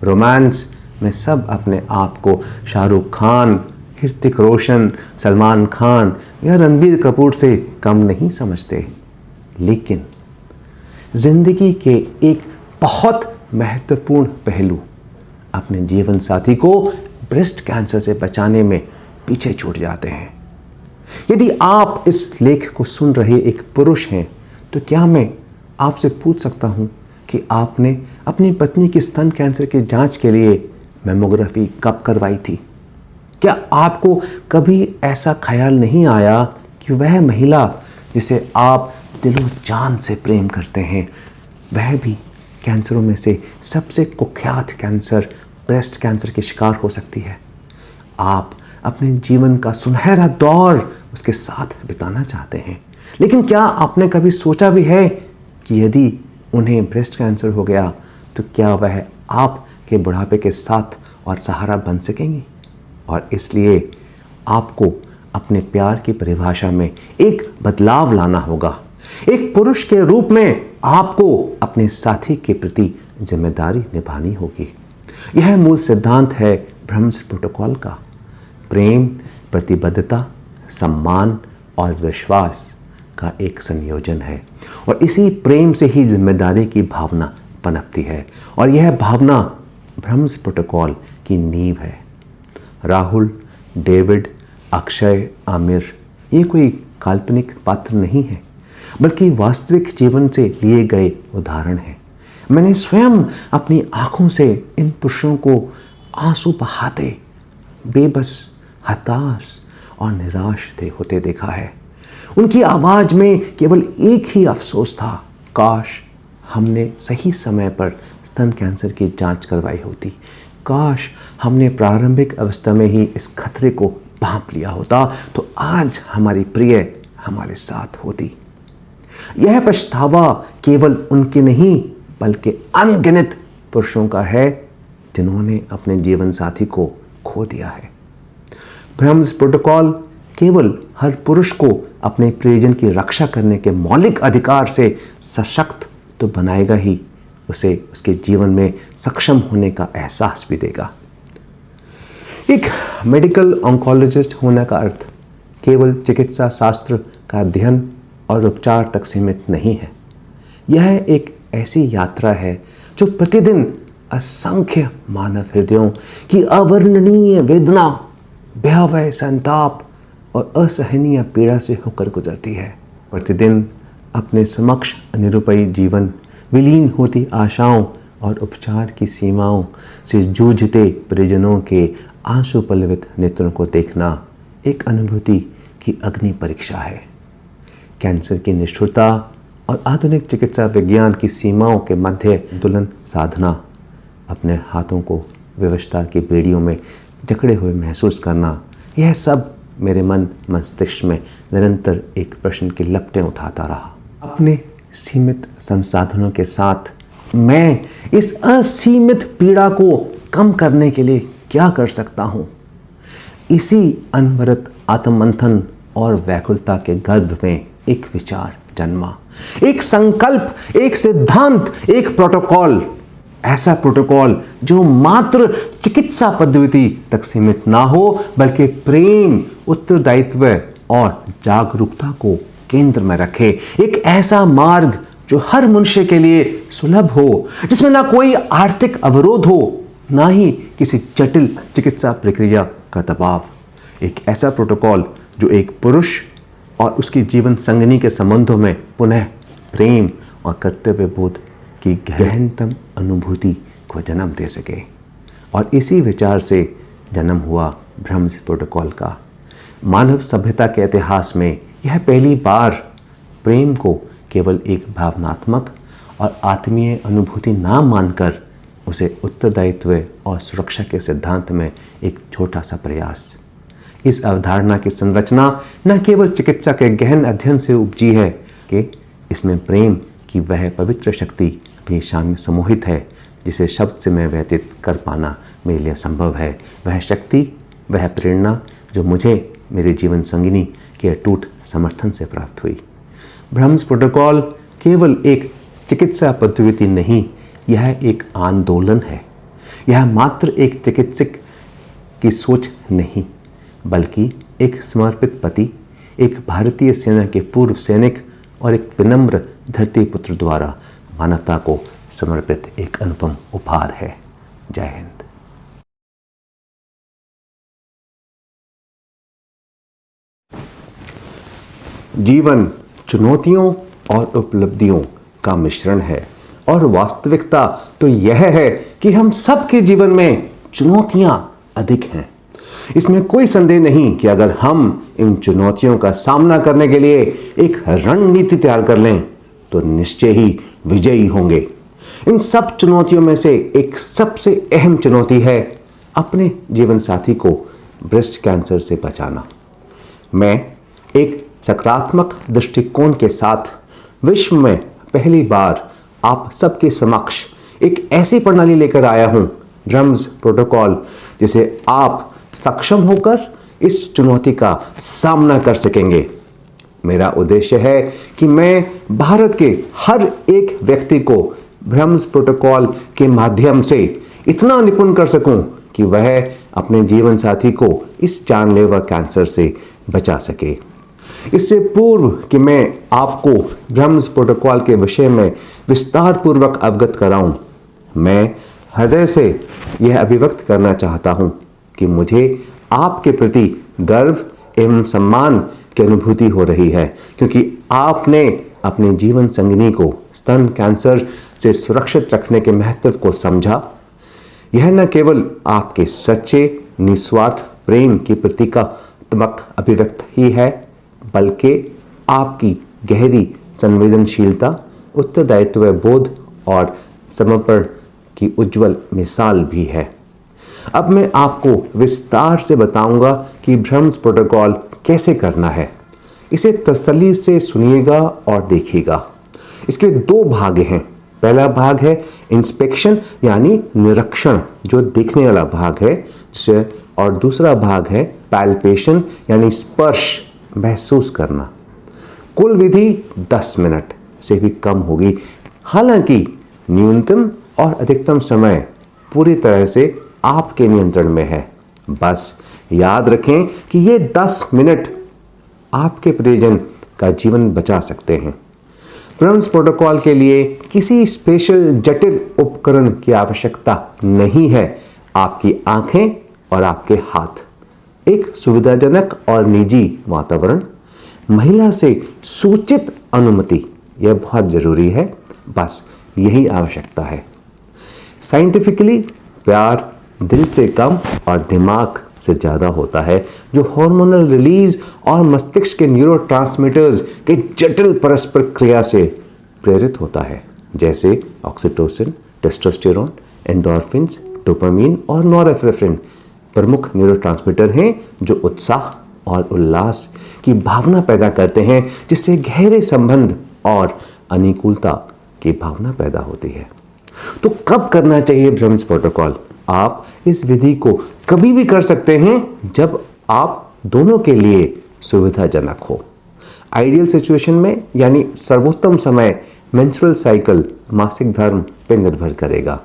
रोमांस में सब अपने आप को शाहरुख खान, ऋतिक रोशन, सलमान खान या रणबीर कपूर से कम नहीं समझते, लेकिन जिंदगी के एक बहुत महत्वपूर्ण पहलू, अपने जीवन साथी को ब्रेस्ट कैंसर से बचाने में पीछे छूट जाते हैं। यदि आप इस लेख को सुन रहे एक पुरुष हैं तो क्या मैं आपसे पूछ सकता हूं कि आपने अपनी पत्नी की स्तन कैंसर की जांच के लिए मैमोग्राफी कब करवाई थी? क्या आपको कभी ऐसा ख्याल नहीं आया कि वह महिला जिसे आप दिलो जान से प्रेम करते हैं, वह भी कैंसरों में से सबसे कुख्यात कैंसर ब्रेस्ट कैंसर की शिकार हो सकती है? आप अपने जीवन का सुनहरा दौर उसके साथ बिताना चाहते हैं, लेकिन क्या आपने कभी सोचा भी है कि यदि उन्हें ब्रेस्ट कैंसर हो गया तो क्या वह आपके बुढ़ापे के साथ और सहारा बन सकेंगी? और इसलिए आपको अपने प्यार की परिभाषा में एक बदलाव लाना होगा। एक पुरुष के रूप में आपको अपने साथी के प्रति जिम्मेदारी निभानी होगी। यह मूल सिद्धांत है ब्रह्म्स प्रोटोकॉल का। प्रेम, प्रतिबद्धता, सम्मान और विश्वास का एक संयोजन है और इसी प्रेम से ही जिम्मेदारी की भावना पनपती है और यह भावना ब्रह्म्स प्रोटोकॉल की नींव है। राहुल, डेविड, अक्षय, आमिर ये कोई काल्पनिक पात्र नहीं है, बल्कि वास्तविक जीवन से लिए गए उदाहरण हैं। मैंने स्वयं अपनी आंखों से इन पुरुषों को आंसू बहाते, बेबस, हताश और निराश होते देखा है। उनकी आवाज में केवल एक ही अफसोस था, काश हमने सही समय पर स्तन कैंसर की जांच करवाई होती, काश हमने प्रारंभिक अवस्था में ही इस खतरे को भांप लिया होता तो आज हमारी प्रिय हमारे साथ होती। यह पछतावा केवल उनके नहीं बल्कि अनगिनत पुरुषों का है जिन्होंने अपने जीवन साथी को खो दिया है। ब्रह्म्स प्रोटोकॉल केवल हर पुरुष को अपने प्रियजन की रक्षा करने के मौलिक अधिकार से सशक्त तो बनाएगा ही, उसे उसके जीवन में सक्षम होने का एहसास भी देगा। एक मेडिकल ऑन्कोलॉजिस्ट होने का अर्थ केवल चिकित्सा शास्त्र का अध्ययन और उपचार तक सीमित नहीं है। यह एक ऐसी यात्रा है जो प्रतिदिन असंख्य मानव हृदयों की अवर्णनीय वेदना, भयावह संताप और असहनीय पीड़ा से होकर गुजरती है। प्रतिदिन अपने समक्ष निरुपयी जीवन, विलीन होती आशाओं और उपचार की सीमाओं से जूझते परिजनों के आंसू पल्लवित नेत्रों को देखना एक अनुभूति की अग्नि परीक्षा है। कैंसर की निष्ठुरता और आधुनिक चिकित्सा विज्ञान की सीमाओं के मध्य संतुलन साधना, अपने हाथों को विवशता की बेड़ियों में जकड़े हुए महसूस करना, यह सब मेरे मन मस्तिष्क में निरंतर एक प्रश्न की लपटें उठाता रहा। अपने सीमित संसाधनों के साथ मैं इस असीमित पीड़ा को कम करने के लिए क्या कर सकता हूं? इसी अनवरत आत्ममंथन और व्याकुलता के गर्भ में एक विचार जन्मा, एक संकल्प, एक सिद्धांत, एक प्रोटोकॉल। ऐसा प्रोटोकॉल जो मात्र चिकित्सा पद्धति तक सीमित ना हो बल्कि प्रेम, उत्तरदायित्व और जागरूकता को केंद्र में रखे। एक ऐसा मार्ग जो हर मनुष्य के लिए सुलभ हो, जिसमें ना कोई आर्थिक अवरोध हो, ना ही किसी जटिल चिकित्सा प्रक्रिया का दबाव। एक ऐसा प्रोटोकॉल जो एक पुरुष और उसकी जीवन संगिनी के संबंधों में पुनः प्रेम और कर्तव्य बोध की गहनतम अनुभूति को जन्म दे सके। और इसी विचार से जन्म हुआ ब्रह्म्स प्रोटोकॉल का। मानव सभ्यता के इतिहास में यह पहली बार प्रेम को केवल एक भावनात्मक और आत्मीय अनुभूति ना मानकर उसे उत्तरदायित्व और सुरक्षा के सिद्धांत में एक छोटा सा प्रयास। इस अवधारणा की संरचना न केवल चिकित्सा के गहन अध्ययन से उपजी है कि इसमें प्रेम की वह पवित्र शक्ति भी शामिल समूहित है जिसे शब्द से मैं व्यतीत कर पाना मेरे लिए संभव है। वह शक्ति, वह प्रेरणा जो मुझे मेरे जीवन संगिनी के अटूट समर्थन से प्राप्त हुई। ब्रह्म्स प्रोटोकॉल केवल एक चिकित्सा पद्धति नहीं, यह एक आंदोलन है। यह मात्र एक चिकित्सक की सोच नहीं, बल्कि एक समर्पित पति, एक भारतीय सेना के पूर्व सैनिक और एक विनम्र धरती पुत्र द्वारा मानवता को समर्पित एक अनुपम उपहार है। जय हिंद। जीवन चुनौतियों और उपलब्धियों का मिश्रण है और वास्तविकता तो यह है कि हम सबके जीवन में चुनौतियां अधिक हैं। इसमें कोई संदेह नहीं कि अगर हम इन चुनौतियों का सामना करने के लिए एक रणनीति तैयार कर लें तो निश्चय ही विजयी होंगे। इन सब चुनौतियों में से एक सबसे अहम चुनौती है अपने जीवन साथी को ब्रेस्ट कैंसर से बचाना। मैं एक सकारात्मक दृष्टिकोण के साथ विश्व में पहली बार आप सबके समक्ष एक ऐसी प्रणाली लेकर आया हूं, ब्रह्म्स प्रोटोकॉल, जिसे आप सक्षम होकर इस चुनौती का सामना कर सकेंगे। मेरा उद्देश्य है कि मैं भारत के हर एक व्यक्ति को ब्रह्म्स प्रोटोकॉल के माध्यम से इतना निपुण कर सकूं कि वह अपने जीवन साथी को इस जानलेवा कैंसर से बचा सके। इससे पूर्व कि मैं आपको ब्रह्म्स प्रोटोकॉल के विषय में विस्तार पूर्वक अवगत कराऊं, मैं हृदय से यह अभिव्यक्त करना चाहता हूं कि मुझे आपके प्रति गर्व एवं सम्मान की अनुभूति हो रही है, क्योंकि आपने अपने जीवन संगिनी को स्तन कैंसर से सुरक्षित रखने के महत्व को समझा। यह न केवल आपके सच्चे निस्वार्थ प्रेम की प्रतीकात्मक अभिव्यक्ति ही है, बल्कि आपकी गहरी संवेदनशीलता, उत्तरदायित्व बोध और समर्पण की उज्जवल मिसाल भी है। अब मैं आपको विस्तार से बताऊंगा कि ब्रह्म्स प्रोटोकॉल कैसे करना है। इसे तसल्ली से सुनिएगा और देखिएगा। इसके दो भाग हैं। पहला भाग है इंस्पेक्शन यानी निरीक्षण, जो देखने वाला भाग है, और दूसरा भाग है पैल्पेशन यानी स्पर्श, महसूस करना। कुल विधि 10 मिनट से भी कम होगी। हालांकि न्यूनतम और अधिकतम समय पूरी तरह से आपके नियंत्रण में है। बस याद रखें कि ये 10 मिनट आपके प्रियजन का जीवन बचा सकते हैं। ब्रह्म्स प्रोटोकॉल के लिए किसी स्पेशल जटिल उपकरण की आवश्यकता नहीं है। आपकी आंखें और आपके हाथ, एक सुविधाजनक और निजी वातावरण, महिला से सूचित अनुमति, यह बहुत जरूरी है। बस यही आवश्यकता है। साइंटिफिकली प्यार दिल से कम और दिमाग से ज़्यादा होता है, जो हार्मोनल रिलीज और मस्तिष्क के न्यूरोट्रांसमीटर्स के जटिल परस्पर क्रिया से प्रेरित होता है, जैसे ऑक्सीटोसिन, टेस्टोस्टेरोन, एंडोर्फिन्स, डोपामीन और नॉरएपिनेफ्रिन प्रमुख न्यूरोट्रांसमीटर हैं जो उत्साह और उल्लास की भावना पैदा करते हैं, जिससे गहरे संबंध और अनुकूलता की भावना पैदा होती है। तो कब करना चाहिए ब्रह्म्स प्रोटोकॉल? आप इस विधि को कभी भी कर सकते हैं जब आप दोनों के लिए सुविधाजनक हो। आइडियल सिचुएशन में यानी सर्वोत्तम समय मेंस्ट्रुअल साइकिल, मासिक धर्म पर निर्भर करेगा।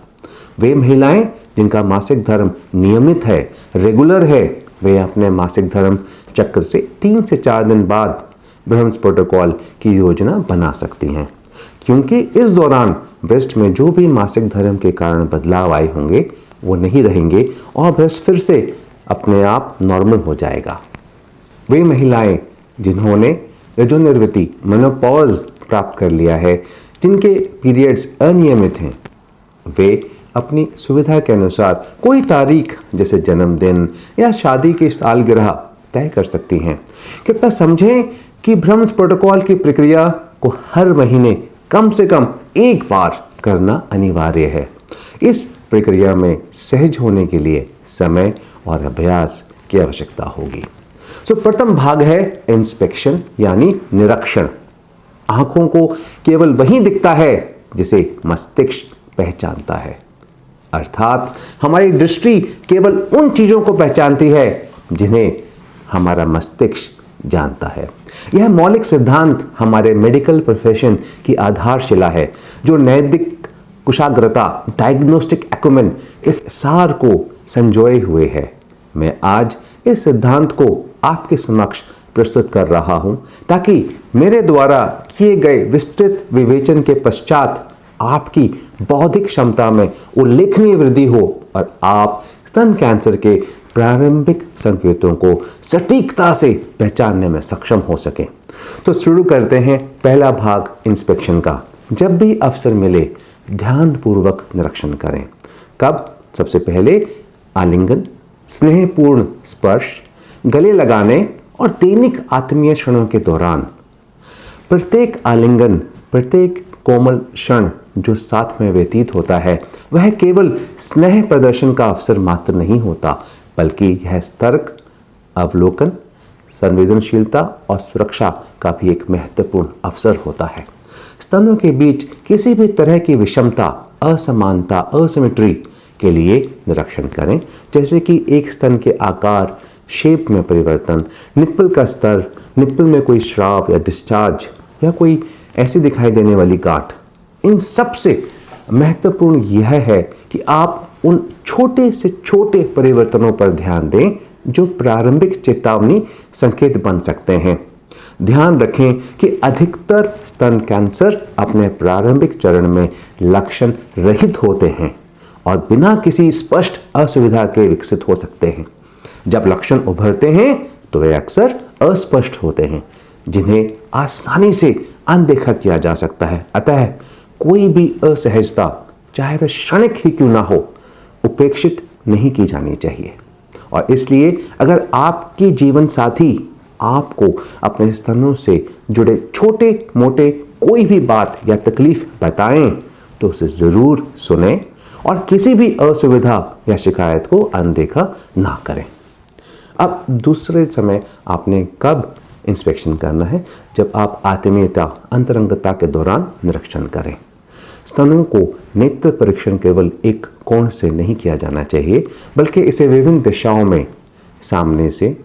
वे महिलाएं जिनका मासिक धर्म नियमित है, रेगुलर है, वे अपने मासिक धर्म चक्र से 3 से 4 दिन बाद ब्रह्म्स प्रोटोकॉल की योजना बना सकती हैं, क्योंकि इस दौरान ब्रेस्ट में जो भी मासिक धर्म के कारण बदलाव आए होंगे वो नहीं रहेंगे और ब्रेस्ट फिर से अपने आप नॉर्मल हो जाएगा। वे महिलाएं जिन्होंने रजोनिवृत्ति मेनोपॉज प्राप्त कर लिया है, जिनके पीरियड्स अनियमित हैं, वे अपनी सुविधा के अनुसार कोई तारीख जैसे जन्मदिन या शादी की सालगिरह तय कर सकती हैं। कृपया समझें कि ब्रह्म्स प्रोटोकॉल की प्रक्रिया को हर महीने कम से कम एक बार करना अनिवार्य है। इस प्रक्रिया में सहज होने के लिए समय और अभ्यास की आवश्यकता होगी। प्रथम भाग है इंस्पेक्शन यानी निरीक्षण। आंखों को केवल वही दिखता है जिसे मस्तिष्क पहचानता है, अर्थात हमारी दृष्टि केवल उन चीजों को पहचानती है जिन्हें हमारा मस्तिष्क जानता है। यह मौलिक सिद्धांत हमारे मेडिकल प्रोफेशन की आधारशिला है, जो नैतिक कुशाग्रता, डायग्नोस्टिक एक्यूमेन के सार को संजोए हुए है। मैं आज इस सिद्धांत को आपके समक्ष प्रस्तुत कर रहा हूं ताकि मेरे द्वारा किए गए विस्तृत विवेचन के पश्चात आपकी बौद्धिक क्षमता में उल्लेखनीय वृद्धि हो और आप स्तन कैंसर के प्रारंभिक संकेतों को सटीकता से पहचानने में सक्षम हो सकें। तो शुरू करते हैं पहला भाग इंस्पेक्शन का। जब भी अवसर मिले ध्यानपूर्वक निरीक्षण करें। कब? सबसे पहले आलिंगन, स्नेहपूर्ण स्पर्श, गले लगाने और दैनिक आत्मीय क्षणों के दौरान। प्रत्येक आलिंगन, प्रत्येक कोमल क्षण जो साथ में व्यतीत होता है, वह केवल स्नेह प्रदर्शन का अवसर मात्र नहीं होता, बल्कि यह तर्क, अवलोकन, संवेदनशीलता और सुरक्षा का भी एक महत्वपूर्ण अवसर होता है। स्तनों के बीच किसी भी तरह की विषमता, असमानता, असिमेट्री के लिए निरीक्षण करें, जैसे कि एक स्तन के आकार, शेप में परिवर्तन, निप्पल का स्तर, निप्पल में कोई स्राव या डिस्चार्ज या कोई ऐसी दिखाई देने वाली गांठ। इन सबसे महत्वपूर्ण यह है कि आप उन छोटे से छोटे परिवर्तनों पर ध्यान दें जो प्रारंभिक चेतावनी संकेत बन सकते हैं। ध्यान रखें कि अधिकतर स्तन कैंसर अपने प्रारंभिक चरण में लक्षण रहित होते हैं और बिना किसी स्पष्ट असुविधा के विकसित हो सकते हैं। जब लक्षण उभरते हैं तो वे अक्सर अस्पष्ट होते हैं, जिन्हें आसानी से अनदेखा किया जा सकता है। अतः कोई भी असहजता, चाहे वह क्षणिक ही क्यों ना हो, उपेक्षित नहीं की जानी चाहिए। और इसलिए अगर आपकी जीवन साथी आपको अपने स्तनों से जुड़े छोटे मोटे कोई भी बात या तकलीफ बताएं तो उसे जरूर सुनें और किसी भी असुविधा या शिकायत को अनदेखा ना करें। अब दूसरे समय आपने कब इंस्पेक्शन करना है? जब आप आत्मीयता, अंतरंगता के दौरान निरीक्षण करें। स्तनों को नेत्र परीक्षण केवल एक कोण से नहीं किया जाना चाहिए, बल्कि इसे विभिन्न दिशाओं में, सामने से,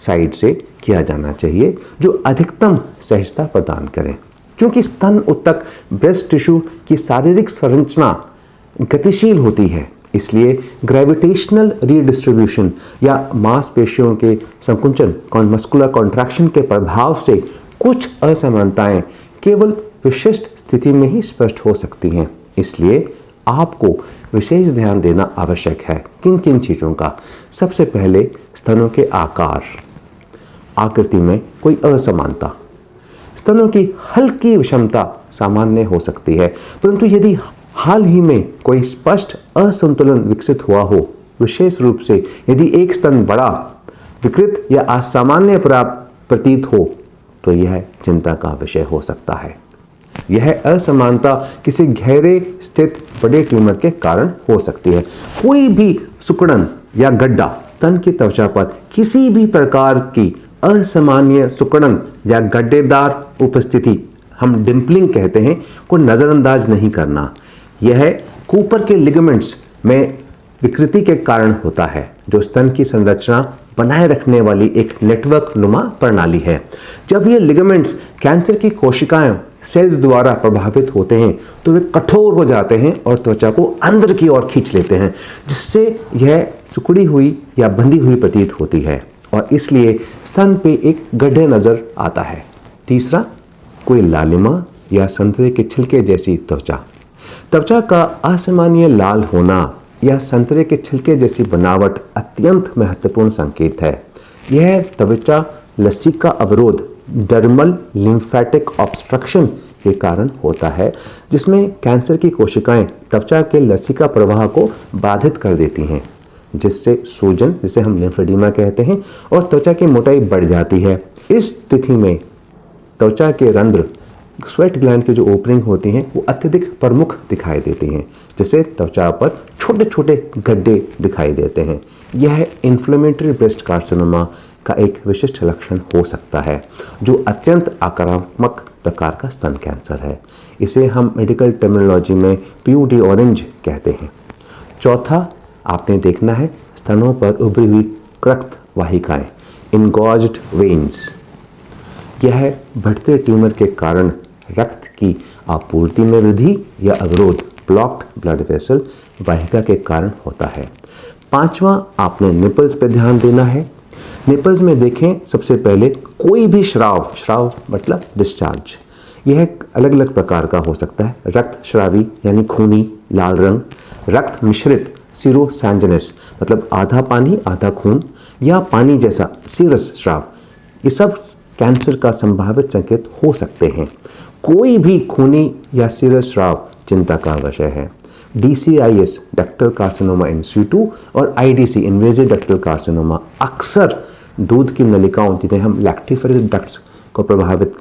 साइड से किया जाना चाहिए, जो अधिकतम सहजता प्रदान करें। क्योंकि स्तन उत्तक ब्रेस्ट टिश्यू की शारीरिक संरचना गतिशील होती है, इसलिए ग्रेविटेशनल रीडिस्ट्रीब्यूशन या मांसपेशियों के संकुचन, मस्कुलर कॉन्ट्रैक्शन के प्रभाव से कुछ असमानताएं केवल विशिष्ट स्थिति में ही स्पष्ट हो सकती हैं। इसलिए आपको विशेष ध्यान देना आवश्यक है। किन किन चीज़ों का? सबसे पहले स्तनों के आकार, आकृति में कोई असमानता। स्तनों की हल्की विषमता सामान्य हो सकती है, परंतु यदि हाल ही में कोई स्पष्ट असंतुलन विकसित हुआ हो, विशेष रूप से यदि एक स्तन बड़ा, विकृत या असामान्य प्रतीत हो, तो यह चिंता का विषय हो सकता है। यह असमानता किसी गहरे स्थित बड़े ट्यूमर के कारण हो सकती है। कोई भी सिकुड़न या गड्ढा स्तन की त्वचा पर किसी भी प्रकार की असामान्य सिकुड़न या गड्ढेदार उपस्थिति, हम डिम्पलिंग कहते हैं, को नजरअंदाज नहीं करना। यह कूपर के लिगामेंट्स में विकृति के कारण होता है, जो स्तन की संरचना बनाए रखने वाली एक नेटवर्क नुमा प्रणाली है। जब ये लिगामेंट्स कैंसर की कोशिकाएं, सेल्स द्वारा प्रभावित होते हैं तो वे कठोर हो जाते हैं और त्वचा को अंदर की ओर खींच लेते हैं, जिससे यह सिकुड़ी हुई या बंधी हुई प्रतीत होती है और इसलिए स्तन पे एक गड्ढे नजर आता है। तीसरा, कोई लालिमा या संतरे के छिलके जैसी त्वचा। त्वचा का असामान्य लाल होना या संतरे के छिलके जैसी बनावट अत्यंत महत्वपूर्ण संकेत है। यह त्वचा लसिका अवरोध, डर्मल लिम्फेटिक ऑब्स्ट्रक्शन के कारण होता है, जिसमें कैंसर की कोशिकाएं त्वचा के लसिका प्रवाह को बाधित कर देती हैं, जिससे सूजन, जिसे हम लिम्फेडिमा कहते हैं, और त्वचा की मोटाई बढ़ जाती है। इस स्थिति में त्वचा के रंध्र स्वेट ग्लैंड की जो ओपनिंग होती हैं वो अत्यधिक प्रमुख दिखाई देती हैं, जिससे त्वचा पर छोटे छोटे गड्ढे दिखाई देते हैं। यह इन्फ्लेमेटरी ब्रेस्ट कार्सिनोमा का एक विशिष्ट लक्षण हो सकता है, जो अत्यंत आक्रामक प्रकार का स्तन कैंसर है। इसे हम मेडिकल टर्मिनोलॉजी में PUD ऑरेंज कहते हैं। चौथा आपने देखना है स्तनों पर उभरी हुई रक्त वाहिकाएं, इनगॉज्ड वेन्स। यह बढ़ते ट्यूमर के कारण रक्त की आपूर्ति में वृद्धि या अवरोध, ब्लॉक्ड ब्लड वेसल, वाहिका के कारण होता है। पांचवा आपने निपल्स पे ध्यान देना है। निपल्स में देखें सबसे पहले कोई भी श्राव मतलब डिस्चार्ज, यह अलग अलग प्रकार का हो सकता है। रक्त श्रावी यानी खूनी लाल रंग, रक्त मिश्रित सीरोसैंजिनस मतलब आधा पानी आधा खून, या पानी जैसा सीरस श्राव, ये सब कैंसर का संभावित संकेत हो सकते हैं। कोई भी खूनी या सीरस श्राव चिंता का विषय है। DCIS डक्टल कार्सिनोमा इन situ और IDC इन्वेजिव डक्टल कार्सिनोमा अक्सर दूध की नलिकाओं, जिन्हें हम लैक्टिफरस डक्ट्स को प्रभावित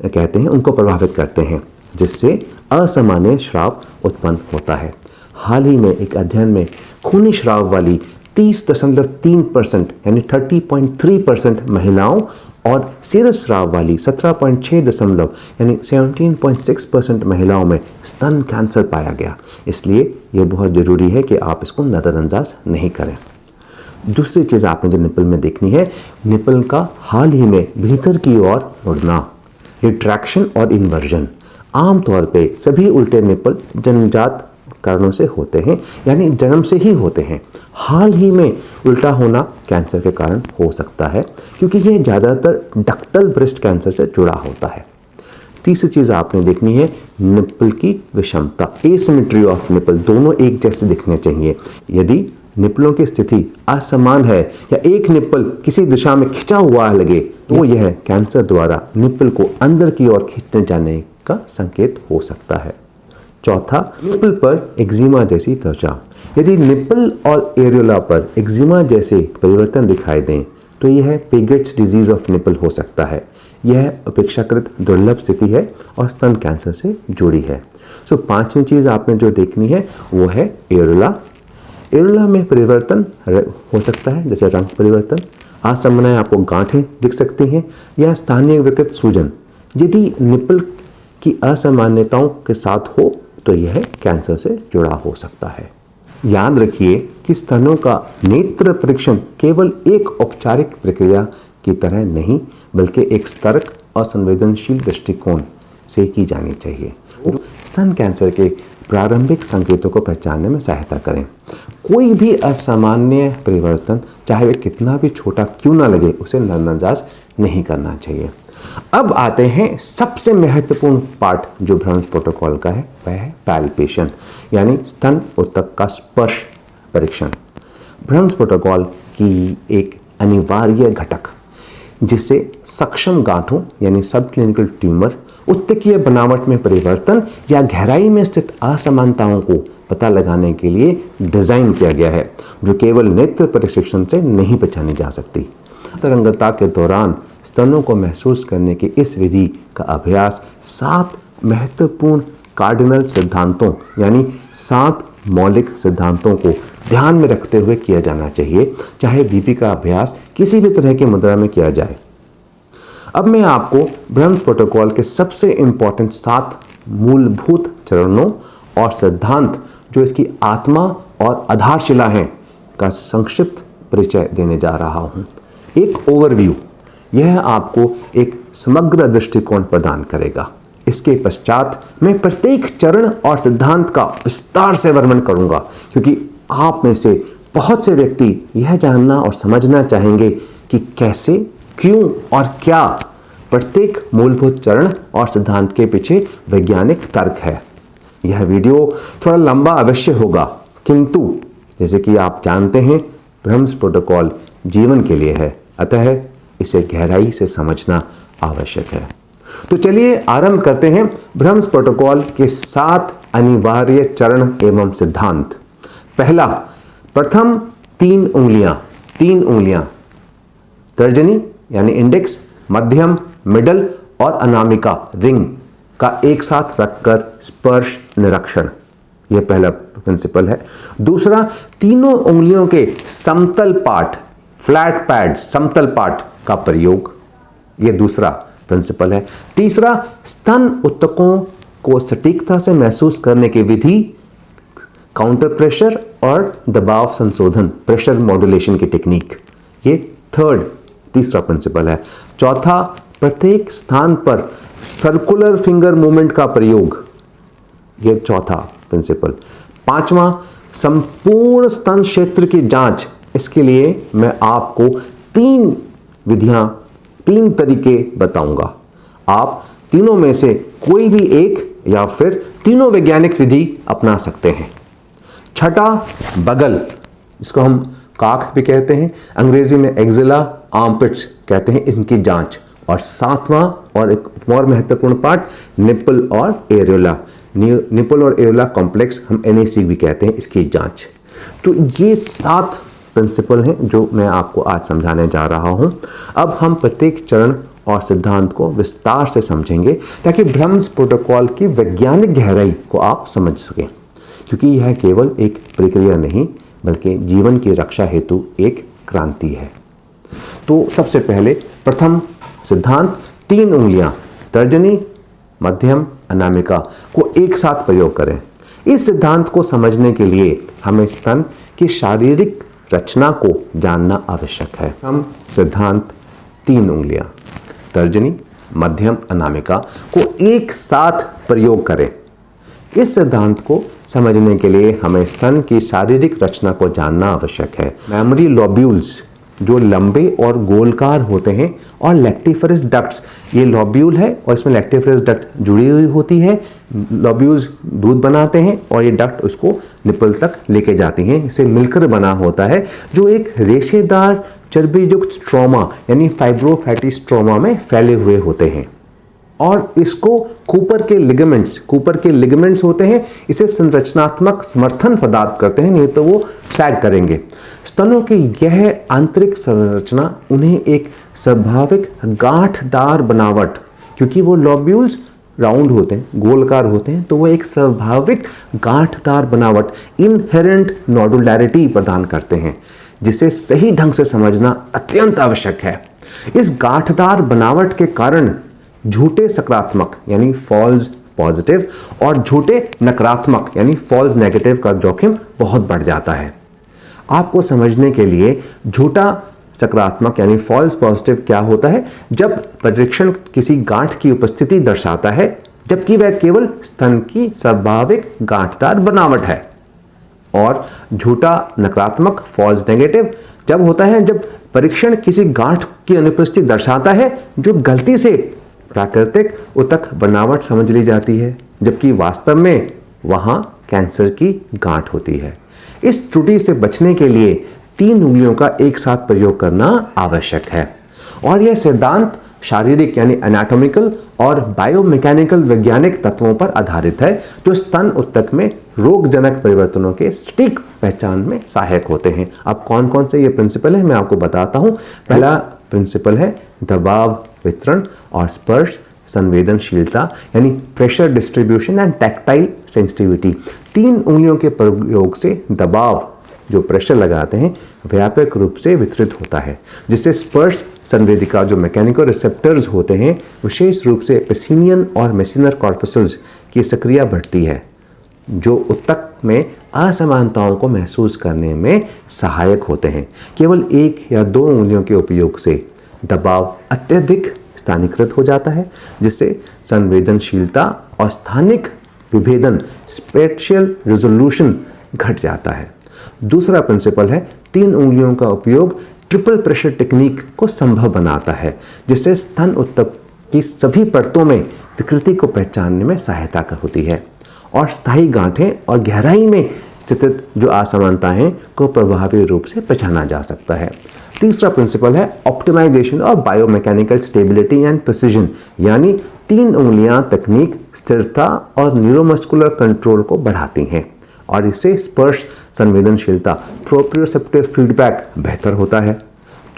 कहते हैं, उनको प्रभावित करते हैं, जिससे असामान्य श्राव उत्पन्न होता है। हाल ही में एक अध्ययन में खूनी श्राव वाली 30.3% यानी 30.3% महिलाओं और सीरस श्राव वाली 17.6 यानी 17.6% महिलाओं में स्तन कैंसर पाया गया। इसलिए यह बहुत ज़रूरी है कि आप इसको नज़रअंदाज नहीं करें। दूसरी चीज़ आपने जो निपल में देखनी है, निपल का हाल ही में भीतर की ओर मुड़ना, रिट्रैक्शन और इन्वर्जन। आमतौर पे सभी उल्टे निपल जन्मजात कारणों से होते हैं, यानी जन्म से ही होते हैं। हाल ही में उल्टा होना कैंसर के कारण हो सकता है, क्योंकि यह ज़्यादातर डक्टल ब्रेस्ट कैंसर से जुड़ा होता है। तीसरी चीज़ आपने देखनी है निपल की विषमता, एसिमेट्री ऑफ निपल, दोनों एक जैसे दिखने चाहिए। यदि निपलों की स्थिति असमान है या एक निपल किसी दिशा में खिंचा हुआ लगे, तो यह कैंसर द्वारा निपल को अंदर की ओर खींचने जाने का संकेत हो सकता है। चौथा, निपल पर एक्जिमा जैसी त्वचा। यदि निपल और एरियोला पर एक्जिमा जैसे परिवर्तन दिखाई दें, तो यह पेगेट्स डिजीज ऑफ निपल हो सकता है। यह अपेक्षाकृत दुर्लभ स्थिति है और स्तन कैंसर से जुड़ी है। पांचवी चीज़ आपने जो देखनी है वो है एरियोला। एरियोला में परिवर्तन हो सकता है, जैसे रंग परिवर्तन, असमनय आपको गांठें दिख सकती हैं, या स्थानीय विकृत सूजन। यदि निपल की असामान्यताओं के साथ हो तो यह कैंसर से जुड़ा हो सकता है। याद रखिए कि स्तनों का नेत्र परीक्षण केवल एक औपचारिक प्रक्रिया की तरह नहीं, बल्कि एक सतर्क और संवेदनशील दृष्टिकोण से की जानी चाहिए। स्तन कैंसर के प्रारंभिक संकेतों को पहचानने में सहायता करें। कोई भी असामान्य परिवर्तन, चाहे वह कितना भी छोटा क्यों ना लगे, उसे नजरअंदाज नहीं करना चाहिए। अब आते हैं सबसे महत्वपूर्ण पार्ट जो भ्रंश प्रोटोकॉल का है, वह है पैल्पेशन, यानी स्तन ऊतक का स्पर्श परीक्षण। भ्रंश प्रोटोकॉल की एक अनिवार्य घटक, जिसे सक्षम गांठों यानी सब क्लिनिकल ट्यूमर, उत्तकीय बनावट में परिवर्तन या गहराई में स्थित असमानताओं को पता लगाने के लिए डिजाइन किया गया है, जो केवल नेत्र परीक्षण से नहीं पहचानी जा सकती। तरंगता के दौरान स्तनों को महसूस करने की इस विधि का अभ्यास 7 महत्वपूर्ण कार्डिनल सिद्धांतों यानी 7 मौलिक सिद्धांतों को ध्यान में रखते हुए किया जाना चाहिए, चाहे बीपी का अभ्यास किसी भी तरह की मुद्रा में किया जाए। अब मैं आपको भ्रंश प्रोटोकॉल के सबसे इंपॉर्टेंट 7 मूलभूत चरणों और सिद्धांत, जो इसकी आत्मा और आधारशिला हैं, का संक्षिप्त परिचय देने जा रहा हूं। एक ओवरव्यू, यह आपको एक समग्र दृष्टिकोण प्रदान करेगा। इसके पश्चात मैं प्रत्येक चरण और सिद्धांत का विस्तार से वर्णन करूंगा, क्योंकि आप में से बहुत से व्यक्ति यह जानना और समझना चाहेंगे कि कैसे, क्यों और क्या प्रत्येक मूलभूत चरण और सिद्धांत के पीछे वैज्ञानिक तर्क है। यह वीडियो थोड़ा लंबा अवश्य होगा, किंतु जैसे कि आप जानते हैं भ्रंश प्रोटोकॉल जीवन के लिए है, अतः इसे गहराई से समझना आवश्यक है। तो चलिए आरंभ करते हैं भ्रंश प्रोटोकॉल के 7 अनिवार्य चरण एवं सिद्धांत। पहला, प्रथम 3 उंगलियां तर्जनी यानी इंडेक्स, मध्यम मिडल और अनामिका रिंग का एक साथ रखकर स्पर्श निरीक्षण, यह पहला प्रिंसिपल है। दूसरा, तीनों उंगलियों के समतल पार्ट, फ्लैट पैड, समतल पार्ट का प्रयोग, यह दूसरा प्रिंसिपल है। तीसरा, स्तन ऊतकों को सटीकता से महसूस करने की विधि, काउंटर प्रेशर और दबाव संशोधन, प्रेशर मॉड्यूलेशन की टेक्निक, ये तीसरा प्रिंसिपल है। चौथा, प्रत्येक स्थान पर सर्कुलर फिंगर मूवमेंट का प्रयोग, यह चौथा प्रिंसिपल। पांचवा, संपूर्ण स्तन क्षेत्र की जांच, इसके लिए मैं आपको 3 विधियां, 3 तरीके बताऊंगा। आप तीनों में से कोई भी एक या फिर तीनों वैज्ञानिक विधि अपना सकते हैं। छठा, बगल, इसको हम काख भी कहते हैं, अंग्रेजी में एक्जिला, आर्मपिट्स कहते हैं, इनकी जांच। और सातवां और एक और महत्वपूर्ण पार्ट, निपल और एरियोला, निपल और एरियोला कॉम्प्लेक्स हम NAC भी कहते हैं, इसकी जांच। तो ये 7 प्रिंसिपल हैं जो मैं आपको आज समझाने जा रहा हूं। अब हम प्रत्येक चरण और सिद्धांत को विस्तार से समझेंगे ताकि ब्रह्म्स प्रोटोकॉल की वैज्ञानिक गहराई को आप समझ सकें, क्योंकि यह केवल एक प्रक्रिया नहीं बल्कि जीवन की रक्षा हेतु एक क्रांति है। तो सबसे पहले प्रथम सिद्धांत, 3 उंगलियां तर्जनी, मध्यम, अनामिका को एक साथ प्रयोग करें। इस सिद्धांत को समझने के लिए हमें स्तन की शारीरिक रचना को जानना आवश्यक है। हम सिद्धांत 3 उंगलियां तर्जनी, मध्यम, अनामिका को एक साथ प्रयोग करें। इस सिद्धांत को समझने के लिए हमें स्तन की शारीरिक रचना को जानना आवश्यक है। मैमरी लोब्यूल्स जो लंबे और गोलकार होते हैं, और लैक्टिफरस डक्ट्स, ये लोब्यूल है और इसमें लैक्टिफरस डक्ट जुड़ी हुई होती है। लोब्यूल्स दूध बनाते हैं और ये डक्ट उसको निपल तक लेके जाती हैं, इसे मिलकर बना होता है, जो एक रेशेदार चर्बीयुक्त स्ट्रोमा यानी फाइब्रोफैटी स्ट्रोमा में फैले हुए होते हैं। और इसको कूपर के लिगामेंट्स होते हैं, इसे संरचनात्मक समर्थन प्रदान करते हैं, नहीं तो वो सैग करेंगे। स्तनों की यह आंतरिक संरचना उन्हें एक स्वाभाविक गांठदार बनावट, क्योंकि वो लोब्यूल्स राउंड होते हैं, गोलकार होते हैं, तो वो एक स्वाभाविक गांठदार बनावट, इनहेरेंट नोडुलैरिटी प्रदान करते हैं, जिसे सही ढंग से समझना अत्यंत आवश्यक है। इस गांठदार बनावट के कारण झूठे सकारात्मक यानी फॉल्स पॉजिटिव और झूठे नकारात्मक यानी फॉल्स नेगेटिव का जोखिम बहुत बढ़ जाता है। आपको समझने के लिए झूठा सकारात्मक यानी फॉल्स पॉजिटिव क्या होता है, जब परीक्षण किसी गांठ की उपस्थिति दर्शाता है जबकि वह केवल स्तन की स्वाभाविक गांठदार बनावट है। और झूठा नकारात्मक फॉल्स नेगेटिव जब होता है जब परीक्षण किसी गांठ की अनुपस्थिति दर्शाता है जो गलती से प्राकृतिक ऊतक बनावट समझ ली जाती है, जबकि वास्तव में वहां कैंसर की गांठ होती है। इस त्रुटि से बचने के लिए 3 उंगलियों का एक साथ प्रयोग करना आवश्यक है। और यह सिद्धांत शारीरिक यानी एनाटॉमिकल और बायोमैकेनिकल वैज्ञानिक तत्वों पर आधारित है, जो स्तन ऊतक में रोगजनक परिवर्तनों के सटीक पहचान में सहायक होते हैं। अब कौन कौन से ये प्रिंसिपल है मैं आपको बताता हूं। पहला प्रिंसिपल है दबाव वितरण और स्पर्श संवेदनशीलता यानी pressure distribution and tactile sensitivity. 3 उंगलियों के प्रयोग से दबाव जो प्रेशर लगाते हैं व्यापक रूप से वितरित होता है, जिससे स्पर्श संवेदिका जो मैकेनिकल रिसेप्टर्स होते हैं विशेष रूप से पेसिनियन और मेसिनर कॉर्पसल्स की सक्रिय बढ़ती है, जो ऊतक में असमानताओं को महसूस करने में सहायक होते हैं। केवल 1 या 2 उंगलियों के उपयोग से दबाव अत्यधिक स्थानीकृत हो जाता है, जिससे संवेदनशीलता और स्थानिक विभेदन स्पेशियल रिजोल्यूशन घट जाता है। दूसरा प्रिंसिपल है 3 उंगलियों का उपयोग ट्रिपल प्रेशर टेक्निक को संभव बनाता है, जिससे स्तन ऊतक की सभी परतों में विकृति को पहचानने में सहायता होती है और स्थायी गांठें और गहराई में स्थित जो असमानताएं को प्रभावी रूप से पहचाना जा सकता है। तीसरा प्रिंसिपल है ऑप्टिमाइजेशन और बायोमैकेनिकल स्टेबिलिटी एंड प्रिसिजन, यानी 3 उंगलियां तकनीक स्थिरता और न्यूरोमस्कुलर कंट्रोल को बढ़ाती हैं और इससे स्पर्श संवेदनशीलता प्रोप्रियोसेप्टिव फीडबैक बेहतर होता है।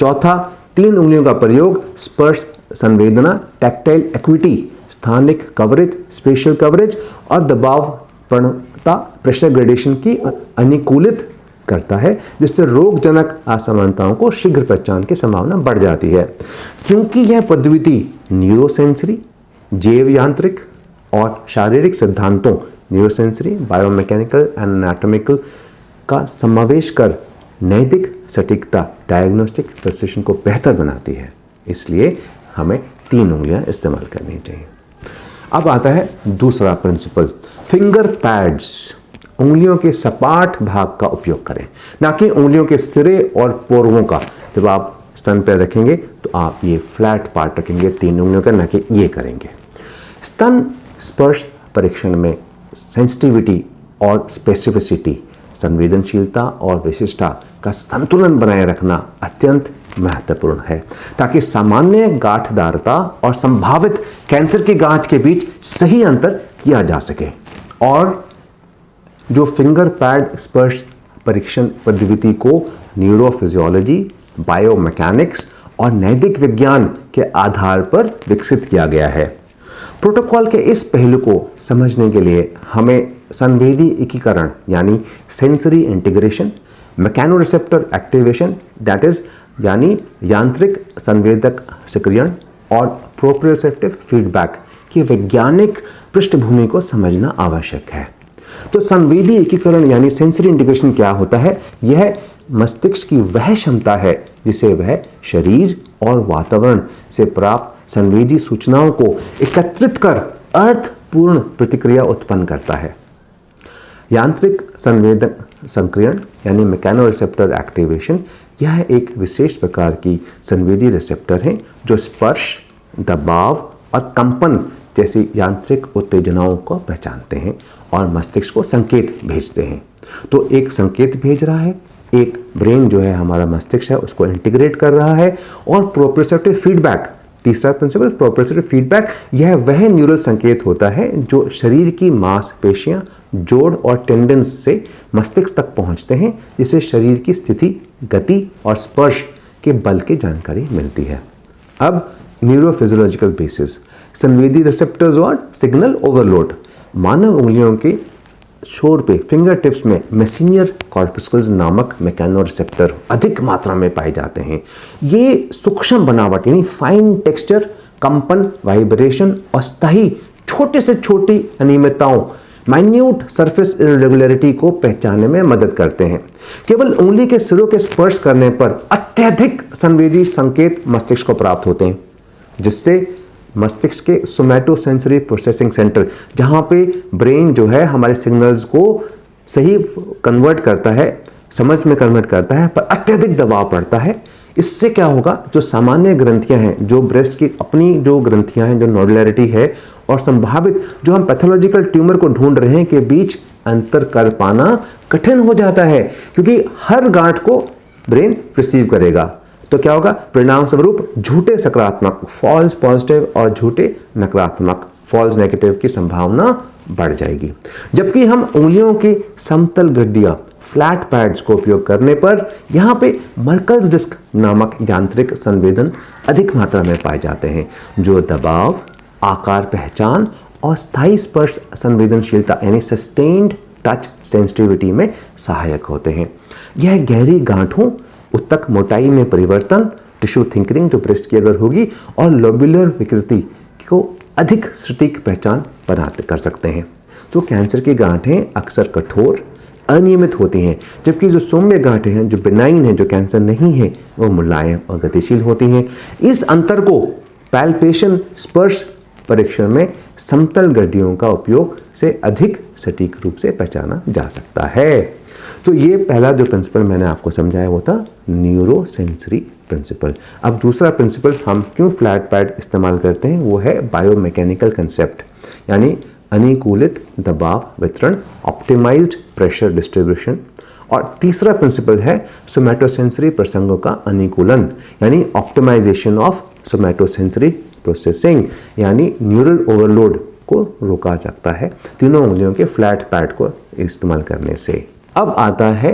चौथा, 3 उंगलियों का प्रयोग स्पर्श संवेदना टैक्टाइल एक्विटी स्थानिक कवरेज, स्पेशल कवरेज और दबाव प्रवणता प्रेशर ग्रेडेशन की अनुकूलित करता है, जिससे रोगजनक असमानताओं को शीघ्र पहचान की संभावना बढ़ जाती है। क्योंकि यह पद्धति न्यूरोसेंसरी, जैव यांत्रिक और शारीरिक सिद्धांतों न्यूरोसेंसरी, बायोमैकेनिकल, एनाटॉमिकल का समावेश कर नैतिक सटीकता, डायग्नोस्टिक प्रिसिशन को बेहतर बनाती है। इसलिए हमें 3 उंगलियां इस्तेमाल करनी चाहिए। अब आता है दूसरा प्रिंसिपल, फिंगर पैड्स। उंगलियों के सपाट भाग का उपयोग करें, ना कि उंगलियों के सिरे और पोरवों का। जब आप स्तन पर रखेंगे तो आप ये फ्लैट पार्ट रखेंगे 3 उंगलियों का, ना कि ये करेंगे। स्तन स्पर्श परीक्षण में सेंसिटिविटी और स्पेसिफिसिटी, संवेदनशीलता और विशिष्टता का संतुलन बनाए रखना अत्यंत महत्वपूर्ण है, ताकि सामान्य गांठदारता और संभावित कैंसर की गांठ के बीच सही अंतर किया जा सके। और जो फिंगर पैड स्पर्श परीक्षण पद्धति को न्यूरोफिजियोलॉजी, बायोमैकेनिक्स और नैतिक विज्ञान के आधार पर विकसित किया गया है। प्रोटोकॉल के इस पहलू को समझने के लिए हमें संवेदी एकीकरण यानी sensory integration, mechanoreceptor activation that is यानी यांत्रिक संवेदक सक्रियण और प्रोप्रियोसेप्टिव फीडबैक की वैज्ञानिक पृष्ठभूमि को समझना आवश्यक है। तो संवेदी एकीकरण यानी सेंसरी इंटीग्रेशन क्या होता है? यह मस्तिष्क की वह क्षमता है जिसे वह शरीर और वातावरण से प्राप्त संवेदी सूचनाओं को एकत्रित कर अर्थपूर्ण प्रतिक्रिया उत्पन्न करता है। यांत्रिक संवेदक सक्रियण यानी मैकेनोरिसेप्टर एक्टिवेशन, यह एक विशेष प्रकार की संवेदी रिसेप्टर है जो स्पर्श, दबाव और कंपन जैसी यांत्रिक उत्तेजनाओं को पहचानते हैं और मस्तिष्क को संकेत भेजते हैं। तो एक संकेत भेज रहा है, एक ब्रेन जो है हमारा मस्तिष्क है उसको इंटीग्रेट कर रहा है, और प्रोप्रियोसेप्टिव फीडबैक, तीसरा प्रिंसिपल प्रोप्रियोसेप्टिव फीडबैक, यह वह न्यूरल संकेत होता है जो शरीर की मांसपेशियां, जोड़ और टेंडन्स से मस्तिष्क तक पहुंचते हैं, जिससे शरीर की स्थिति, गति और स्पर्श के बल की जानकारी मिलती है। अब न्यूरोफिजियोलॉजिकल बेसिस, संवेदी रिसेप्टर्स और सिग्नल ओवरलोड। मानव उंगलियों के छोर पे, फिंगर टिप्स में मेसेंजर कॉर्पस्कल्स नामक मैकेनोरिसेप्टर अधिक मात्रा में पाए जाते हैं। ये सूक्ष्म बनावट यानी फाइन टेक्सचर, कंपन, वाइब्रेशन और स्थायी छोटे से छोटी अनियमितताओं, माइन्यूट सरफेस इरेगुलरिटी को पहचानने में मदद करते हैं। केवल उंगली के सिरों के स्पर्श करने पर अत्यधिक संवेदी संकेत मस्तिष्क को प्राप्त होते हैं, जिससे मस्तिष्क के सोमैटोसेंसरी प्रोसेसिंग सेंटर, जहां पे ब्रेन जो है हमारे सिग्नल्स को सही कन्वर्ट करता है, समझ में कन्वर्ट करता है, पर अत्यधिक दबाव पड़ता है। इससे क्या होगा, जो सामान्य ग्रंथियां हैं, जो ब्रेस्ट की अपनी जो ग्रंथियां हैं, जो नोडुलैरिटी है और संभावित जो हम पैथोलॉजिकल ट्यूमर को ढूंढ रहे हैं के बीच अंतर कर पाना कठिन हो जाता है, क्योंकि हर गांठ को ब्रेन रिसीव करेगा। तो क्या होगा, परिणाम स्वरूप झूठे सकारात्मक फॉल्स पॉजिटिव और झूठे नकारात्मक फॉल्स नेगेटिव की संभावना बढ़ जाएगी। जबकि हम उंगलियों की समतल गड्डियां फ्लैट पैड्स को उपयोग करने पर यहां पे मर्कल्स डिस्क नामक यांत्रिक संवेदन अधिक मात्रा में पाए जाते हैं, जो दबाव, आकार पहचान और स्थायी स्पर्श संवेदनशीलता यानी सस्टेन्ड टच सेंसिटिविटी में सहायक होते हैं। यह गहरी गांठों, उत्तक मोटाई में परिवर्तन, टिश्यू थिंकरिंग जो ब्रेस्ट की अगर होगी, और लोब्युलर विकृति को अधिक सटीक पहचान बनाते कर सकते हैं। तो कैंसर की गांठें अक्सर कठोर, अनियमित होती हैं, जबकि जो सौम्य गांठें हैं, जो बिनाइन हैं, जो कैंसर नहीं है, वो मुलायम और गतिशील होती हैं। इस अंतर को पैल्पेशन स्पर्श परीक्षण में समतल गड्डियों का उपयोग से अधिक सटीक रूप से पहचाना जा सकता है। तो ये पहला जो प्रिंसिपल मैंने आपको समझाया वो था न्यूरोसेंसरी प्रिंसिपल। अब दूसरा प्रिंसिपल हम क्यों फ्लैट पैड इस्तेमाल करते हैं, वो है बायोमैकेनिकल कंसेप्ट, यानी अनुकूलित दबाव वितरण, ऑप्टिमाइज्ड प्रेशर डिस्ट्रीब्यूशन। और तीसरा प्रिंसिपल है सोमैटोसेंसरी प्रसंगों का अनुकूलन, यानी ऑप्टिमाइजेशन ऑफ सोमैटोसेंसरी प्रोसेसिंग, यानी न्यूरल ओवरलोड को रोका सकता है तीनों उंगलियों के फ्लैट पैड को इस्तेमाल करने से। अब आता है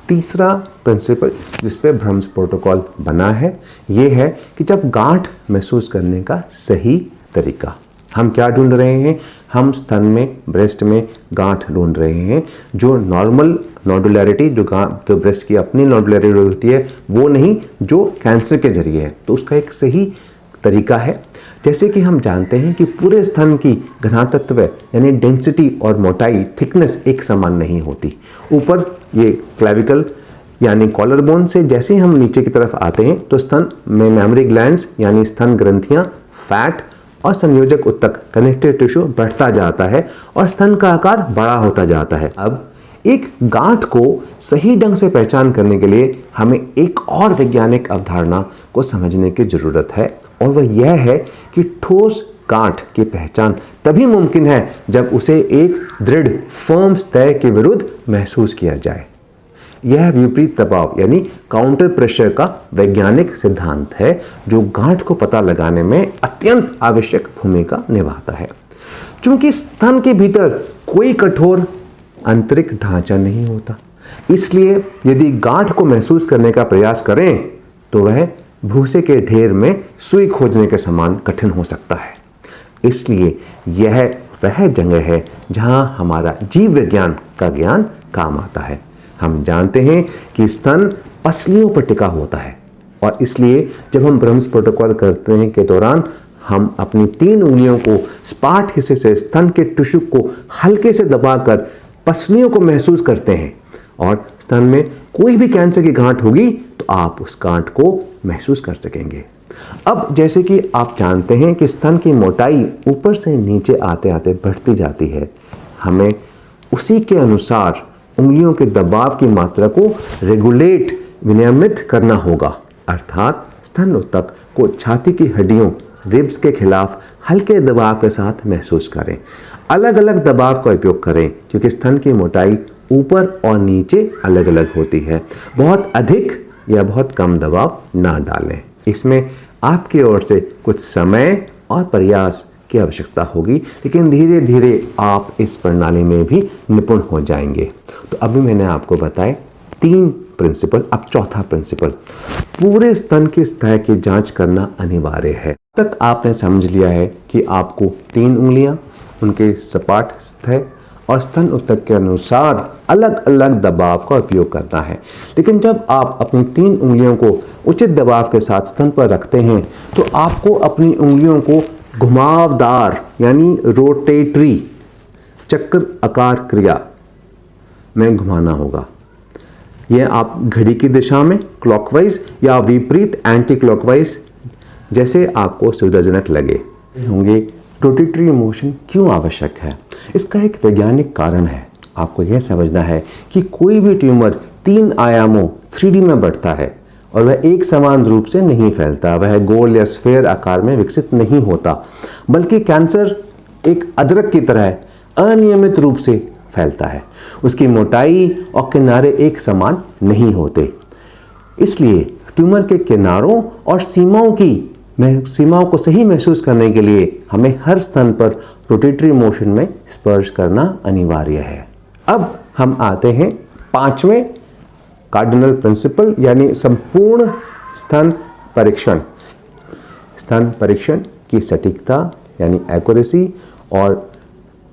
तीसरा प्रिंसिपल जिस पे ब्रह्म्स प्रोटोकॉल बना है, ये है कि जब गांठ महसूस करने का सही तरीका। हम क्या ढूंढ रहे हैं? हम स्तन में, ब्रेस्ट में गांठ ढूंढ रहे हैं। जो नॉर्मल नोडुलैरिटी, जो ब्रेस्ट की अपनी नोडुलैरिटी होती है वो नहीं, जो कैंसर के जरिए है। तो उसका एक सही तरीका है। जैसे कि हम जानते हैं कि पूरे स्तन की घनत्व यानी डेंसिटी और मोटाई, थिकनेस एक समान नहीं होती। ऊपर ये क्लेविकल यानी कॉलर बोन से जैसे हम नीचे की तरफ आते हैं तो स्तन में मेमोरी ग्लैंड्स यानी स्तन ग्रंथियां, फैट और संयोजक ऊतक कनेक्टिव टिश्यू बढ़ता जाता है और स्तन का आकार बड़ा होता जाता है। अब एक गांठ को सही ढंग से पहचान करने के लिए हमें एक और वैज्ञानिक अवधारणा को समझने की जरूरत है, और वह यह है कि ठोस गांठ की पहचान तभी मुमकिन है जब उसे एक दृढ़ फर्म सतह के विरुद्ध महसूस किया जाए। यह विपरीत दबाव यानी काउंटर प्रेशर का वैज्ञानिक सिद्धांत है जो गांठ को पता लगाने में अत्यंत आवश्यक भूमिका निभाता है। चूंकि स्तन के भीतर कोई कठोर आंतरिक ढांचा नहीं होता, इसलिए यदि गांठ को महसूस करने का प्रयास करें तो वह भूसे के ढेर में सुई खोजने के समान कठिन हो सकता है। इसलिए यह वह जगह है जहां हमारा जीव विज्ञान का ज्ञान काम आता है। हम जानते हैं कि स्तन पसलियों पर टिका होता है, और इसलिए जब हम ब्रह्म्स प्रोटोकॉल करते हैं के दौरान हम अपनी 3 उंगलियों को स्पार्ट हिस्से से स्तन के टिश्यू को हल्के से दबाकर पसलियों को महसूस करते हैं, और स्तन में कोई भी कैंसर की गांठ होगी तो आप उस गांठ को महसूस कर सकेंगे। अब जैसे कि आप जानते हैं कि स्तन की मोटाई ऊपर से नीचे आते आते बढ़ती जाती है, हमें उसी के अनुसार उंगलियों के दबाव की मात्रा को रेगुलेट, विनियमित करना होगा। अर्थात स्तन ऊतक को छाती की हड्डियों, रिब्स के खिलाफ हल्के दबाव के साथ महसूस करें। अलग अलग दबाव का उपयोग करें क्योंकि स्तन की मोटाई ऊपर और नीचे अलग अलग होती है। बहुत अधिक या बहुत कम दबाव ना डालें। इसमें आपकी ओर से कुछ समय और प्रयास की आवश्यकता होगी, लेकिन धीरे धीरे आप इस प्रणाली में भी निपुण हो जाएंगे। तो अभी मैंने आपको बताए 3 प्रिंसिपल, अब चौथा प्रिंसिपल, पूरे स्तन की सतह की जांच करना अनिवार्य है। तक आपने समझ लिया है कि आपको 3 उंगलियां, उनके सपाट सतह और स्तन ऊतक के अनुसार अलग अलग दबाव का उपयोग करना है। लेकिन जब आप अपनी 3 उंगलियों को उचित दबाव के साथ स्तन पर रखते हैं तो आपको अपनी उंगलियों को घुमावदार यानी रोटेटरी चक्र आकार क्रिया में घुमाना होगा। यह आप घड़ी की दिशा में क्लॉकवाइज या विपरीत एंटी क्लॉकवाइज जैसे आपको सुविधाजनक लगे होंगे। रोटेटरी मोशन क्यों आवश्यक है? इसका एक वैज्ञानिक कारण है। आपको यह समझना है कि कोई भी ट्यूमर 3 आयामों 3D में बढ़ता है और वह एक समान रूप से नहीं फैलता, वह गोल या स्फेयर आकार में विकसित नहीं होता, बल्कि कैंसर एक अदरक की तरह अनियमित रूप से फैलता है। उसकी मोटाई और किनारे एक समान नहीं होते। इसलिए ट्यूमर के किनारों और सीमाओं को सही महसूस करने के लिए हमें हर स्तन पर रोटेटरी मोशन में स्पर्श करना अनिवार्य है। अब हम आते हैं 5वें कार्डिनल प्रिंसिपल यानी संपूर्ण स्तन परीक्षण। स्तन परीक्षण की सटीकता यानी एक्यूरेसी और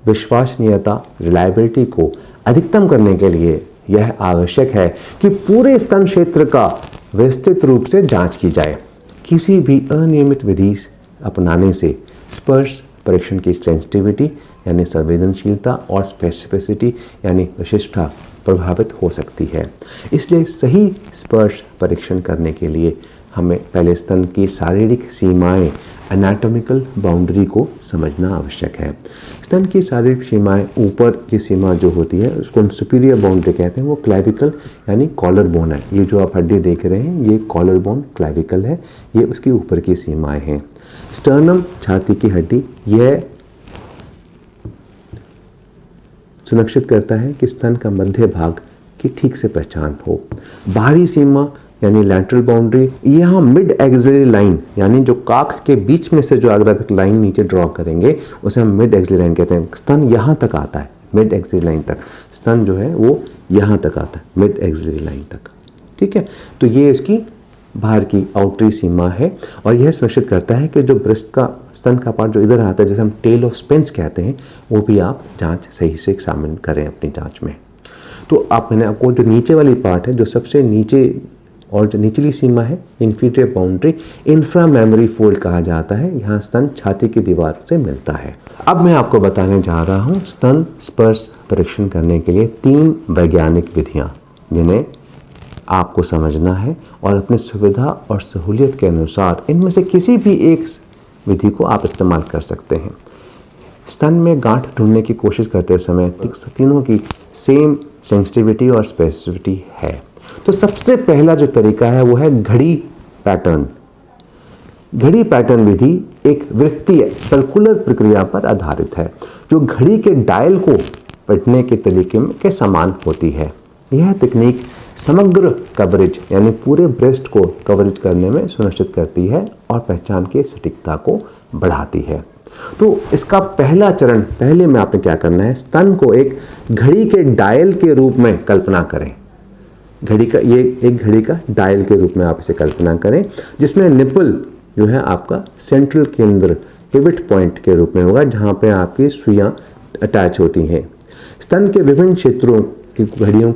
विश्वसनीयता, रिलायबिलिटी को अधिकतम करने के लिए यह आवश्यक है कि पूरे स्तन क्षेत्र का विस्तृत रूप से जांच की जाए। किसी भी अनियमित विधि अपनाने से स्पर्श परीक्षण की सेंसिटिविटी यानी संवेदनशीलता और स्पेसिफिसिटी यानी विशिष्टता प्रभावित हो सकती है। इसलिए सही स्पर्श परीक्षण करने के लिए हमें पहले स्तन की शारीरिक सीमाएं, एनाटॉमिकल बाउंड्री को समझना आवश्यक है। स्तन की शारीरिक सीमाएं, ऊपर की सीमा जो होती है उसको हम सुपीरियर बाउंड्री कहते हैं, वो क्लेविकल यानी कॉलर बोन है। ये जो आप हड्डी देख रहे हैं ये कॉलर बोन क्लेविकल है, ये उसकी ऊपर की सीमाएं हैं। स्टर्नम छाती की हड्डी, यह सुनिश्चित करता है कि स्तन का मध्य भाग की ठीक से पहचान हो। बाहरी सीमा यानी लैटरल बाउंड्री, यहाँ मिड एक्सिलरी लाइन यानी जो काख के बीच में से जो अगर आप एक लाइन नीचे ड्रॉ करेंगे उसे हम मिड एक्सिलरी लाइन कहते हैं। स्तन यहाँ तक आता है, मिड एक्सिलरी लाइन तक स्तन जो है वो यहाँ तक आता है, मिड एक्सिलरी लाइन तक। ठीक है, तो ये इसकी बाहर की आउटरी सीमा है और यह सुनिश्चित करता है कि जो ब्रेस्ट का स्तन का पार्ट जो इधर आता है, जैसे हम टेल ऑफ स्पेंस कहते हैं, वो भी आप जांच सही से शामिल करें अपनी जांच में। तो आप मैंने आपको जो नीचे वाली पार्ट है, जो सबसे नीचे और जो निचली सीमा है, inferior boundary, infra memory fold कहा जाता है। यहाँ स्तन छाती की दीवार से मिलता है। अब मैं आपको बताने जा रहा हूँ स्तन स्पर्श परीक्षण करने के लिए 3 वैज्ञानिक विधियाँ, जिन्हें आपको समझना है और अपनी सुविधा और सहूलियत के अनुसार इनमें से किसी भी एक विधि को आप इस्तेमाल कर सकते हैं। स्तन में गांठ ढूंढने की कोशिश करते समय तीनों की सेम सेंसिटिविटी और स्पेसिफिसिटी है। तो सबसे पहला जो तरीका है वो है घड़ी पैटर्न। घड़ी पैटर्न विधि एक वृत्तीय सर्कुलर प्रक्रिया पर आधारित है, जो घड़ी के डायल को पढ़ने के तरीके के समान होती है। यह तकनीक समग्र कवरेज यानी पूरे ब्रेस्ट को कवरेज करने में सुनिश्चित करती है और पहचान की सटीकता को बढ़ाती है। तो इसका पहला चरण, पहले में आपने क्या करना है, स्तन को एक घड़ी के डायल के रूप में कल्पना करें। घड़ी का ये एक घड़ी का डायल के रूप में आप इसे कल्पना करें, जिसमें निपल जो है आपका सेंट्रल केंद्र, पिवट पॉइंट के रूप में होगा, जहां पे आपकी सुइयां अटैच होती हैं। स्तन के विभिन्न क्षेत्रों की घड़ियों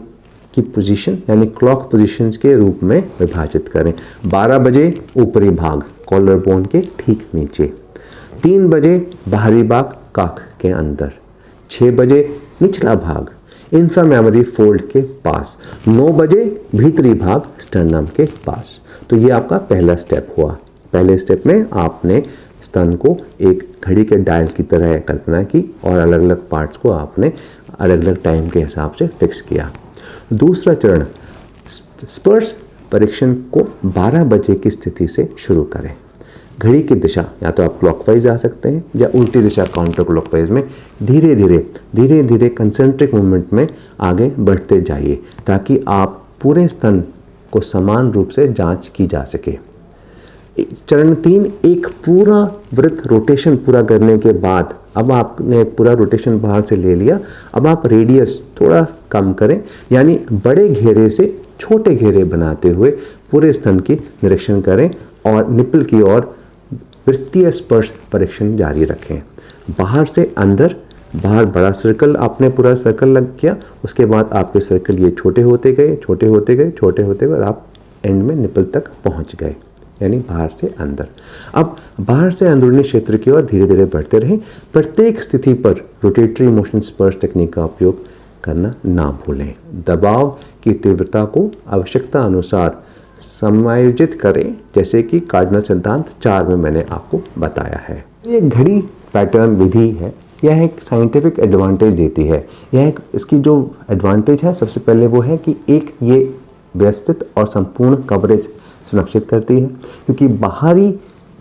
की पोजीशन यानी क्लॉक पोजीशंस के रूप में विभाजित करें। 12 बजे ऊपरी भाग कॉलर बोन के ठीक नीचे, 3 बजे बाहरी भाग काख के अंदर, 6 बजे निचला भाग इंफ्रा मेमोरी फोल्ड के पास, 9 बजे भीतरी भाग स्टर्नम के पास। तो ये आपका पहला स्टेप हुआ। पहले स्टेप में आपने स्तन को एक घड़ी के डायल की तरह कल्पना की और अलग अलग पार्ट्स को आपने अलग अलग टाइम के हिसाब से फिक्स किया। दूसरा चरण, स्पर्श परीक्षण को 12 बजे की स्थिति से शुरू करें। घड़ी की दिशा या तो आप क्लॉकवाइज जा सकते हैं या उल्टी दिशा काउंटर क्लॉकवाइज में धीरे धीरे कंसेंट्रिक मूवमेंट में आगे बढ़ते जाइए, ताकि आप पूरे स्तन को समान रूप से जांच की जा सके। चरण 3, एक पूरा वृत्त रोटेशन पूरा करने के बाद, अब आपने पूरा रोटेशन बाहर से ले लिया, अब आप रेडियस थोड़ा कम करें, यानी बड़े घेरे से छोटे घेरे बनाते हुए पूरे स्तन की निरीक्षण करें और निपल की ओर वृत्तीय स्पर्श परीक्षण जारी रखें। बाहर से अंदर, बाहर बड़ा सर्कल आपने पूरा सर्कल लग किया, उसके बाद आपके सर्कल ये छोटे होते गए और आप एंड में निपल तक पहुंच गए, यानी बाहर से अंदर। अब बाहर से अंदरूनी क्षेत्र की ओर धीरे धीरे बढ़ते रहें। प्रत्येक स्थिति पर रोटेटरी मोशन स्पर्श टेक्निक का उपयोग करना ना भूलें। दबाव की तीव्रता को आवश्यकता अनुसार समायोजित करें, जैसे कि कार्डिनल सिद्धांत 4 में मैंने आपको बताया है। ये घड़ी पैटर्न विधि है, यह एक साइंटिफिक एडवांटेज देती है। इसकी जो एडवांटेज है, सबसे पहले वो है कि एक ये व्यवस्थित और संपूर्ण कवरेज सुनिश्चित करती है, क्योंकि बाहरी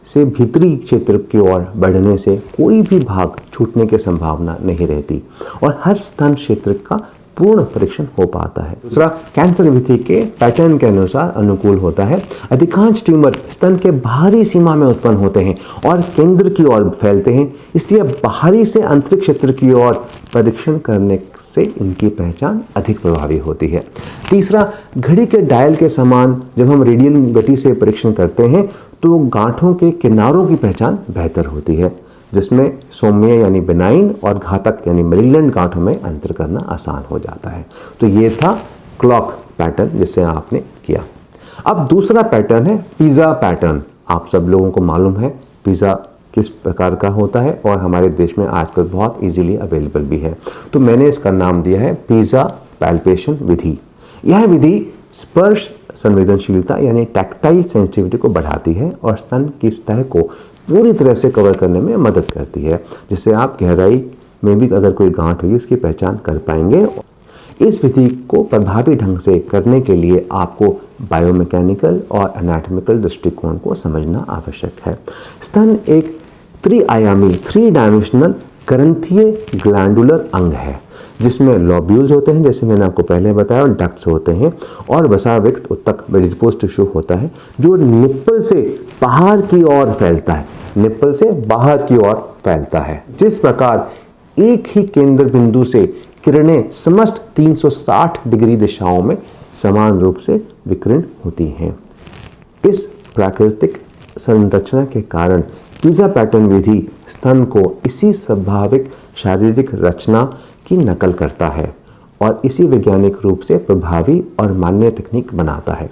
से भीतरी क्षेत्र की ओर बढ़ने से कोई भी भाग छूटने की संभावना नहीं रहती और हर स्तन क्षेत्र का पूर्ण परीक्षण हो पाता है। दूसरा, कैंसर विधि के पैटर्न के अनुसार अनुकूल होता है। अधिकांश ट्यूमर स्तन के बाहरी सीमा में उत्पन्न होते हैं और केंद्र की ओर फैलते हैं, इसलिए बाहरी से आंतरिक क्षेत्र की ओर परीक्षण करने से इनकी पहचान अधिक प्रभावी होती है। तीसरा, घड़ी के डायल के समान जब हम रेडियल गति से परीक्षण करते हैं तो गांठों के किनारों की पहचान बेहतर होती है, जिसमें सौम्य यानी बेनाइन और घातक यानी मैलिग्नेंट गांठों में अंतर करना आसान हो जाता है। तो ये था क्लॉक पैटर्न जिसे आपने किया। अब दूसरा पैटर्न है पिज़्ज़ा पैटर्न। आप सब लोगों को मालूम है पिज़्ज़ा किस प्रकार का होता है और हमारे देश में आजकल बहुत इजीली अवेलेबल भी है। तो मैंने इसका नाम दिया है पिज़्ज़ा पैल्पेशन विधि। यह विधि स्पर्श संवेदनशीलता यानी टैक्टाइल सेंसिटिविटी को बढ़ाती है और स्तन की सतह को पूरी तरह से कवर करने में मदद करती है, जिससे आप गहराई में भी अगर कोई गांठ हुई उसकी पहचान कर पाएंगे। इस विधि को प्रभावी ढंग से करने के लिए आपको बायोमैकेनिकल और एनाटॉमिकल दृष्टिकोण को समझना आवश्यक है। स्तन एक त्रिआयामी 3 डायमेंशनल ग्रंथीय ग्लैंडुलर अंग है, जिसमें लॉब्यूल्स होते हैं, जैसे मैंने आपको पहले बताया, और डक्ट्स होते हैं और वसाविक्त उत्तक बेडिपोज टिश्यू होता है, जो निप्पल से बाहर की ओर फैलता है। निप्पल से बाहर की ओर फैलता है। जिस प्रकार एक ही केंद्र बिंदु से किरणें समस्त 360 डिग्री दिशाओं में समान रूप से विकीर्ण होती हैं। इस प्राकृतिक संरचना के कारण पिज़ा पैटर्न विधि स्तन को इसी स्वाभाविक शारीरिक रचना की नकल करता है और इसी वैज्ञानिक रूप से प्रभावी और मान्य तकनीक बनाता है।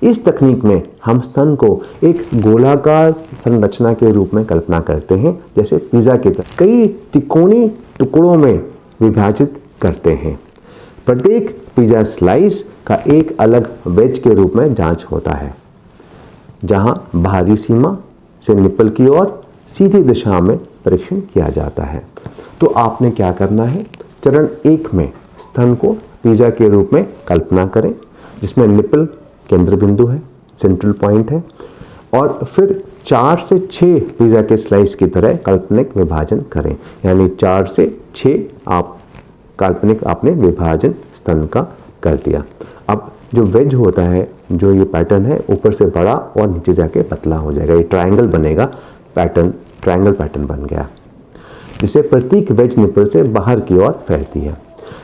इस तकनीक में हम स्तन को एक गोलाकार संरचना के रूप में कल्पना करते हैं, जैसे पिज़्ज़ा की तरह कई त्रिकोणीय टुकड़ों में विभाजित करते हैं। प्रत्येक पिज़्ज़ा स्लाइस का एक अलग वेज के रूप में जांच होता है, जहां बाहरी सीमा से निप्पल की ओर सीधी दिशा में परीक्षण किया जाता है। तो आपने क्या करना है, चरण 1 में स्तन को पिज़्ज़ा के रूप में कल्पना करें, जिसमें निप्पल केंद्र बिंदु है, सेंट्रल पॉइंट है, और फिर 4 से 6 पिज़्ज़ा के स्लाइस की तरह काल्पनिक विभाजन करें, यानी 4 से 6 आप काल्पनिक आपने विभाजन स्तन का कर दिया। अब जो वेज होता है, जो ये पैटर्न है, ऊपर से बड़ा और नीचे जाके पतला हो जाएगा, ये ट्रायंगल बनेगा, पैटर्न ट्रायंगल पैटर्न बन गया, जिसे प्रत्येक वेज निप्पल से बाहर की ओर फैलती है।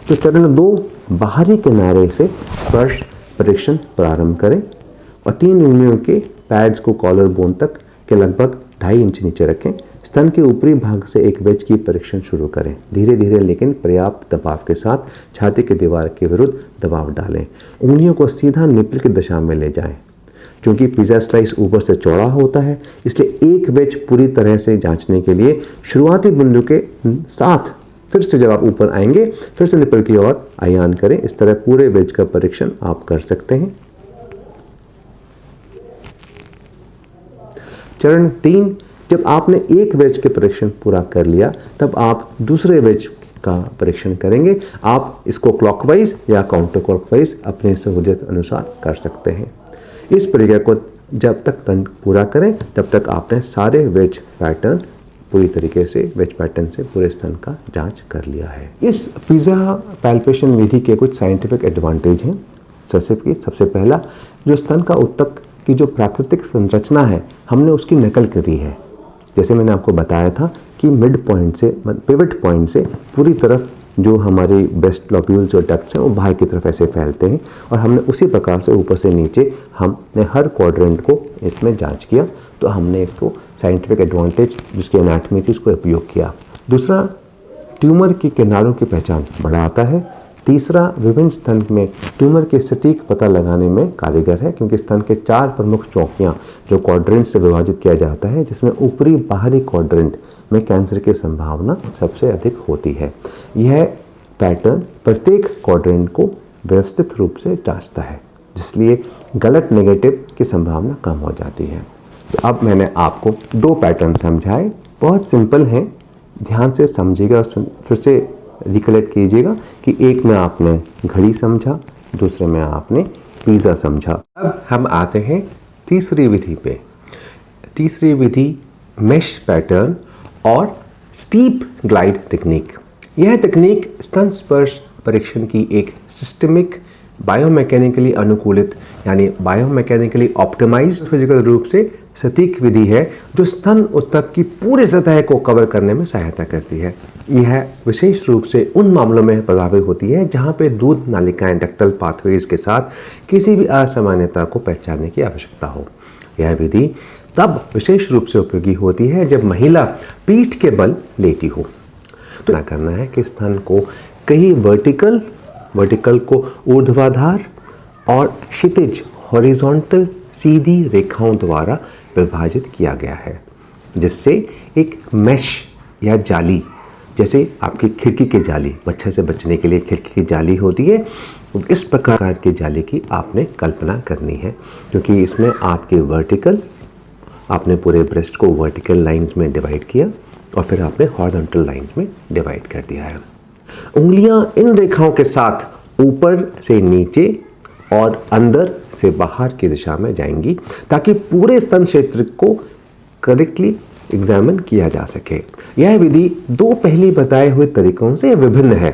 तो चरण 2, बाहरी किनारे से स्पर्श परीक्षण प्रारंभ करें और 3 उंगलियों के पैड्स को कॉलर बोन तक के लगभग 2.5 इंच नीचे रखें। स्तन के ऊपरी भाग से एक वेज की परीक्षण शुरू करें। धीरे धीरे लेकिन पर्याप्त दबाव के साथ छाती की दीवार के विरुद्ध दबाव डालें। उंगलियों को सीधा निप्पल की दिशा में ले जाएं। क्योंकि पिज़्ज़ा स्लाइस ऊपर से चौड़ा होता है, इसलिए एक वेज पूरी तरह से जांचने के लिए शुरुआती बिंदु के साथ फिर से जब आप ऊपर आएंगे, फिर से निप्पल की ओर आयान करें। इस तरह पूरे वेज का परीक्षण आप कर सकते हैं। चरण 3, जब आपने एक वेज के परीक्षण पूरा कर लिया, तब आप दूसरे वेज का परीक्षण करेंगे। आप इसको क्लॉकवाइज या काउंटर क्लॉकवाइज अपने सहूलियत अनुसार कर सकते हैं। इस प्रक्रिया को जब तक पूरा करें, तब तक आपने सारे वेज पैटर्न पूरी तरीके से वेज पैटर्न से पूरे स्तन का जांच कर लिया है। इस पिज़्ज़ा पैल्पेशन विधि के कुछ साइंटिफिक एडवांटेज हैं। सबसे पहला, जो स्तन का ऊतक की जो प्राकृतिक संरचना है, हमने उसकी नकल करी है। जैसे मैंने आपको बताया था कि मिड पॉइंट से, पिवट पॉइंट से पूरी तरफ जो हमारी ब्रेस्ट लोब्यूल्स और डक्ट्स हैं वो बाहर की तरफ ऐसे फैलते हैं, और हमने उसी प्रकार से ऊपर से नीचे हमने हर क्वाड्रेंट को इसमें जांच किया। तो हमने इसको साइंटिफिक एडवांटेज जिसकी एनाटॉमी थी उसको उपयोग किया। दूसरा, ट्यूमर की किनारों की पहचान बढ़ाता है। तीसरा, विभिन्न स्तन में ट्यूमर के सटीक पता लगाने में कारीगर है, क्योंकि स्तन के 4 प्रमुख चौकियाँ जो क्वाड्रेंट से विभाजित किया जाता है, जिसमें ऊपरी बाहरी क्वाड्रेंट में कैंसर की संभावना सबसे अधिक होती है। यह पैटर्न प्रत्येक क्वाड्रेंट को व्यवस्थित रूप से जांचता है, जिसलिए गलत नेगेटिव की संभावना कम हो जाती है। तो अब मैंने आपको 2 पैटर्न समझाए, बहुत सिंपल हैं, ध्यान से समझिएगा और फिर से रिकलेक्ट कीजिएगा कि एक में आपने घड़ी समझा, दूसरे में आपने पिज़्ज़ा समझा। अब हम आते हैं तीसरी विधि पे। तीसरी विधि मेश पैटर्न और स्टीप ग्लाइड तकनीक। यह तकनीक स्तन स्पर्श परीक्षण की एक सिस्टमिक, बायोमैकेनिकली अनुकूलित यानी बायोमैकेनिकली ऑप्टिमाइज्ड फिजिकल रूप से सटीक विधि है, जो स्तन ऊतक की पूरी सतह को कवर करने में सहायता करती है। यह विशेष रूप से उन मामलों में प्रभावी होती है जहां पे दूध नालिकाएं डक्टल पाथवेज के साथ किसी भी असामान्यता को पहचानने की आवश्यकता हो। यह विधि तब विशेष रूप से उपयोगी होती है जब महिला पीठ के बल लेटी हो। तो क्या करना है कि स्तन को कई वर्टिकल को ऊर्ध्वाधर और क्षितिज हॉरिजॉन्टल सीधी रेखाओं द्वारा विभाजित किया गया है, जिससे एक मैश या जाली, जैसे आपकी खिड़की की जाली, मच्छर से बचने के लिए खिड़की की जाली होती है, इस प्रकार की जाली की आपने कल्पना करनी है, क्योंकि इसमें आपके वर्टिकल, आपने पूरे ब्रेस्ट को वर्टिकल लाइंस में डिवाइड किया और फिर आपने हॉरिजॉन्टल लाइंस में डिवाइड कर दिया है। उंगलियां इन रेखाओं के साथ ऊपर से नीचे और अंदर से बाहर की दिशा में जाएंगी, ताकि पूरे स्तन क्षेत्र को करेक्टली एग्जामिन किया जा सके। यह विधि 2 पहले बताए हुए तरीकों से विभिन्न है।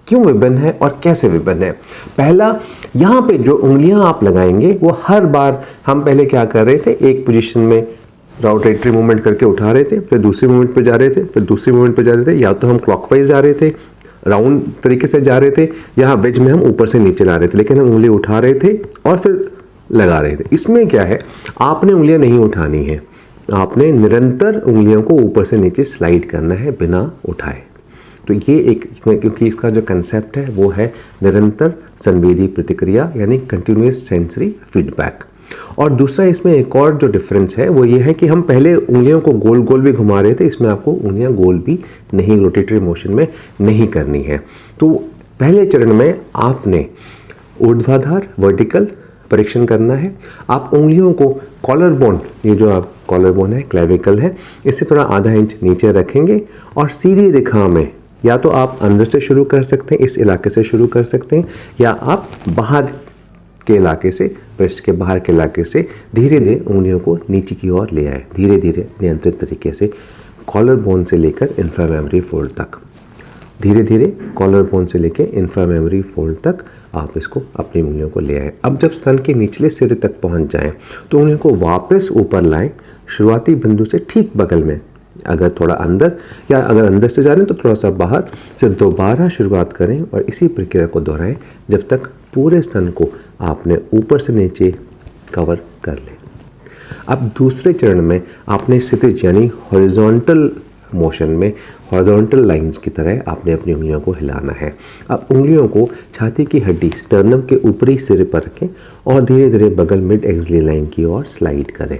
क्यों विभिन्न है और कैसे विभिन्न है? पहला, यहाँ पे जो उंगलियां आप लगाएंगे वो हर बार, हम पहले क्या कर रहे थे, एक पोजीशन में रोटेटरी मूवमेंट करके उठा रहे थे, फिर दूसरी मूवमेंट पे जा रहे थे, फिर दूसरी मूवमेंट पे जा रहे थे, या तो हम क्लॉकवाइज जा रहे थे, राउंड तरीके से जा रहे थे, यहाँ वेज में हम ऊपर से नीचे ला रहे थे, लेकिन हम उंगली उठा रहे थे और फिर लगा रहे थे। इसमें क्या है, आपने उंगलियां नहीं उठानी है, आपने निरंतर उंगलियों को ऊपर से नीचे स्लाइड करना है बिना उठाए। तो ये एक इसमें, क्योंकि इसका जो कंसेप्ट है वो है निरंतर संवेदी प्रतिक्रिया यानी कंटिन्यूअस सेंसरी फीडबैक। और दूसरा इसमें एक और जो डिफरेंस है वो ये है कि हम पहले उंगलियों को गोल गोल भी घुमा रहे थे, इसमें आपको उंगलियां गोल भी नहीं, रोटेटरी मोशन में नहीं करनी है। तो पहले चरण में आपने ऊर्ध्वाधर वर्टिकल परीक्षण करना है। आप उंगलियों को कॉलर बोन, ये जो आप कॉलर बोन है, क्लेविकल है, इससे थोड़ा आधा इंच नीचे रखेंगे और सीधी रेखा में, या तो आप अंदर से शुरू कर सकते हैं, इस इलाके से शुरू कर सकते हैं, या आप बाहर के इलाके से, ब्रेस्ट के बाहर के इलाके से धीरे धीरे उंगलियों को नीचे की ओर ले आए, धीरे धीरे नियंत्रित तरीके से कॉलर बोन से लेकर इंफ्रामेमरी फोल्ड तक, धीरे धीरे कॉलर बोन से लेकर इंफ्रामेमरी फोल्ड तक आप इसको अपनी उंगलियों को ले आए। अब जब स्तन के निचले सिरे तक पहुंच जाएं तो उंगलियों को वापस ऊपर लाएं, शुरुआती बिंदु से ठीक बगल में, अगर थोड़ा अंदर या अगर अंदर से जा रहे हैं तो थोड़ा सा बाहर से दोबारा शुरुआत करें और इसी प्रक्रिया को दोहराएं जब तक पूरे स्तन को आपने ऊपर से नीचे कवर कर ले। अब दूसरे चरण में आपने क्षितिज यानी हॉरिजॉन्टल मोशन में, हॉरिजॉन्टल लाइंस की तरह आपने अपनी उंगलियों को हिलाना है। अब उंगलियों को छाती की हड्डी स्टर्नम के ऊपरी सिरे पर रखें और धीरे धीरे बगल मिड एक्सिलरी लाइन की ओर स्लाइड करें।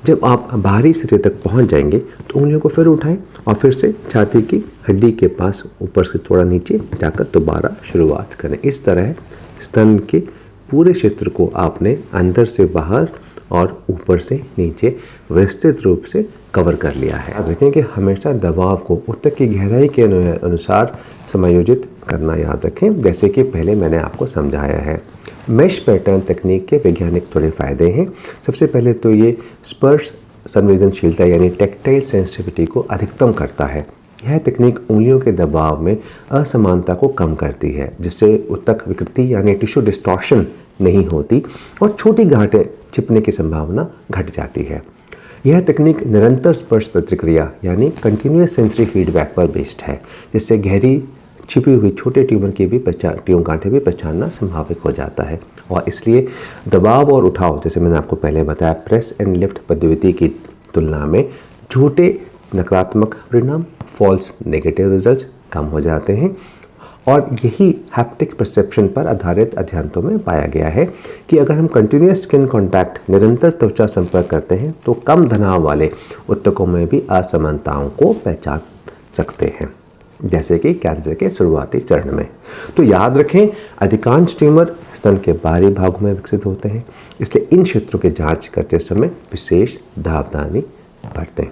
जब आप बाहरी सिरे तक पहुंच जाएंगे तो उंगलियों को फिर उठाएं और फिर से छाती की हड्डी के पास ऊपर से थोड़ा नीचे जाकर दोबारा शुरुआत करें। इस तरह स्तन के पूरे क्षेत्र को आपने अंदर से बाहर और ऊपर से नीचे विस्तृत रूप से कवर कर लिया है। याद रखें कि हमेशा दबाव को ऊतक की गहराई के अनुसार समायोजित करना याद रखें, जैसे कि पहले मैंने आपको समझाया है। मेश पैटर्न तकनीक के वैज्ञानिक थोड़े फायदे हैं। सबसे पहले तो ये स्पर्श संवेदनशीलता यानी टेक्टाइल सेंसिटिविटी को अधिकतम करता है। यह तकनीक उंगलियों के दबाव में असमानता को कम करती है, जिससे ऊतक विकृति यानी टिश्यू डिस्टॉर्शन नहीं होती और छोटी गांठें छिपने की संभावना घट जाती है। यह तकनीक निरंतर स्पर्श प्रतिक्रिया यानी कंटिन्यूअस सेंसरी फीडबैक पर बेस्ड है, जिससे गहरी छिपी हुई छोटे ट्यूमर की भी गांठें भी पहचानना संभावित हो जाता है। और इसलिए दबाव और उठाव, जैसे मैंने आपको पहले बताया, प्रेस एंड लिफ्ट पद्धति की तुलना में झूठे नकारात्मक परिणाम, फॉल्स नेगेटिव रिजल्ट्स कम हो जाते हैं। और यही हैप्टिक परसेप्शन पर आधारित अध्ययनों में पाया गया है कि अगर हम कंटिन्यूअस स्किन कांटेक्ट, निरंतर त्वचा संपर्क करते हैं तो कम तनाव वाले ऊतकों में भी असमानताओं को पहचान सकते हैं, जैसे कि कैंसर के शुरुआती चरण में। तो याद रखें, अधिकांश ट्यूमर स्तन के बाहरी भागों में विकसित होते हैं, इसलिए इन क्षेत्रों की जांच करते समय विशेष सावधानी बरतें।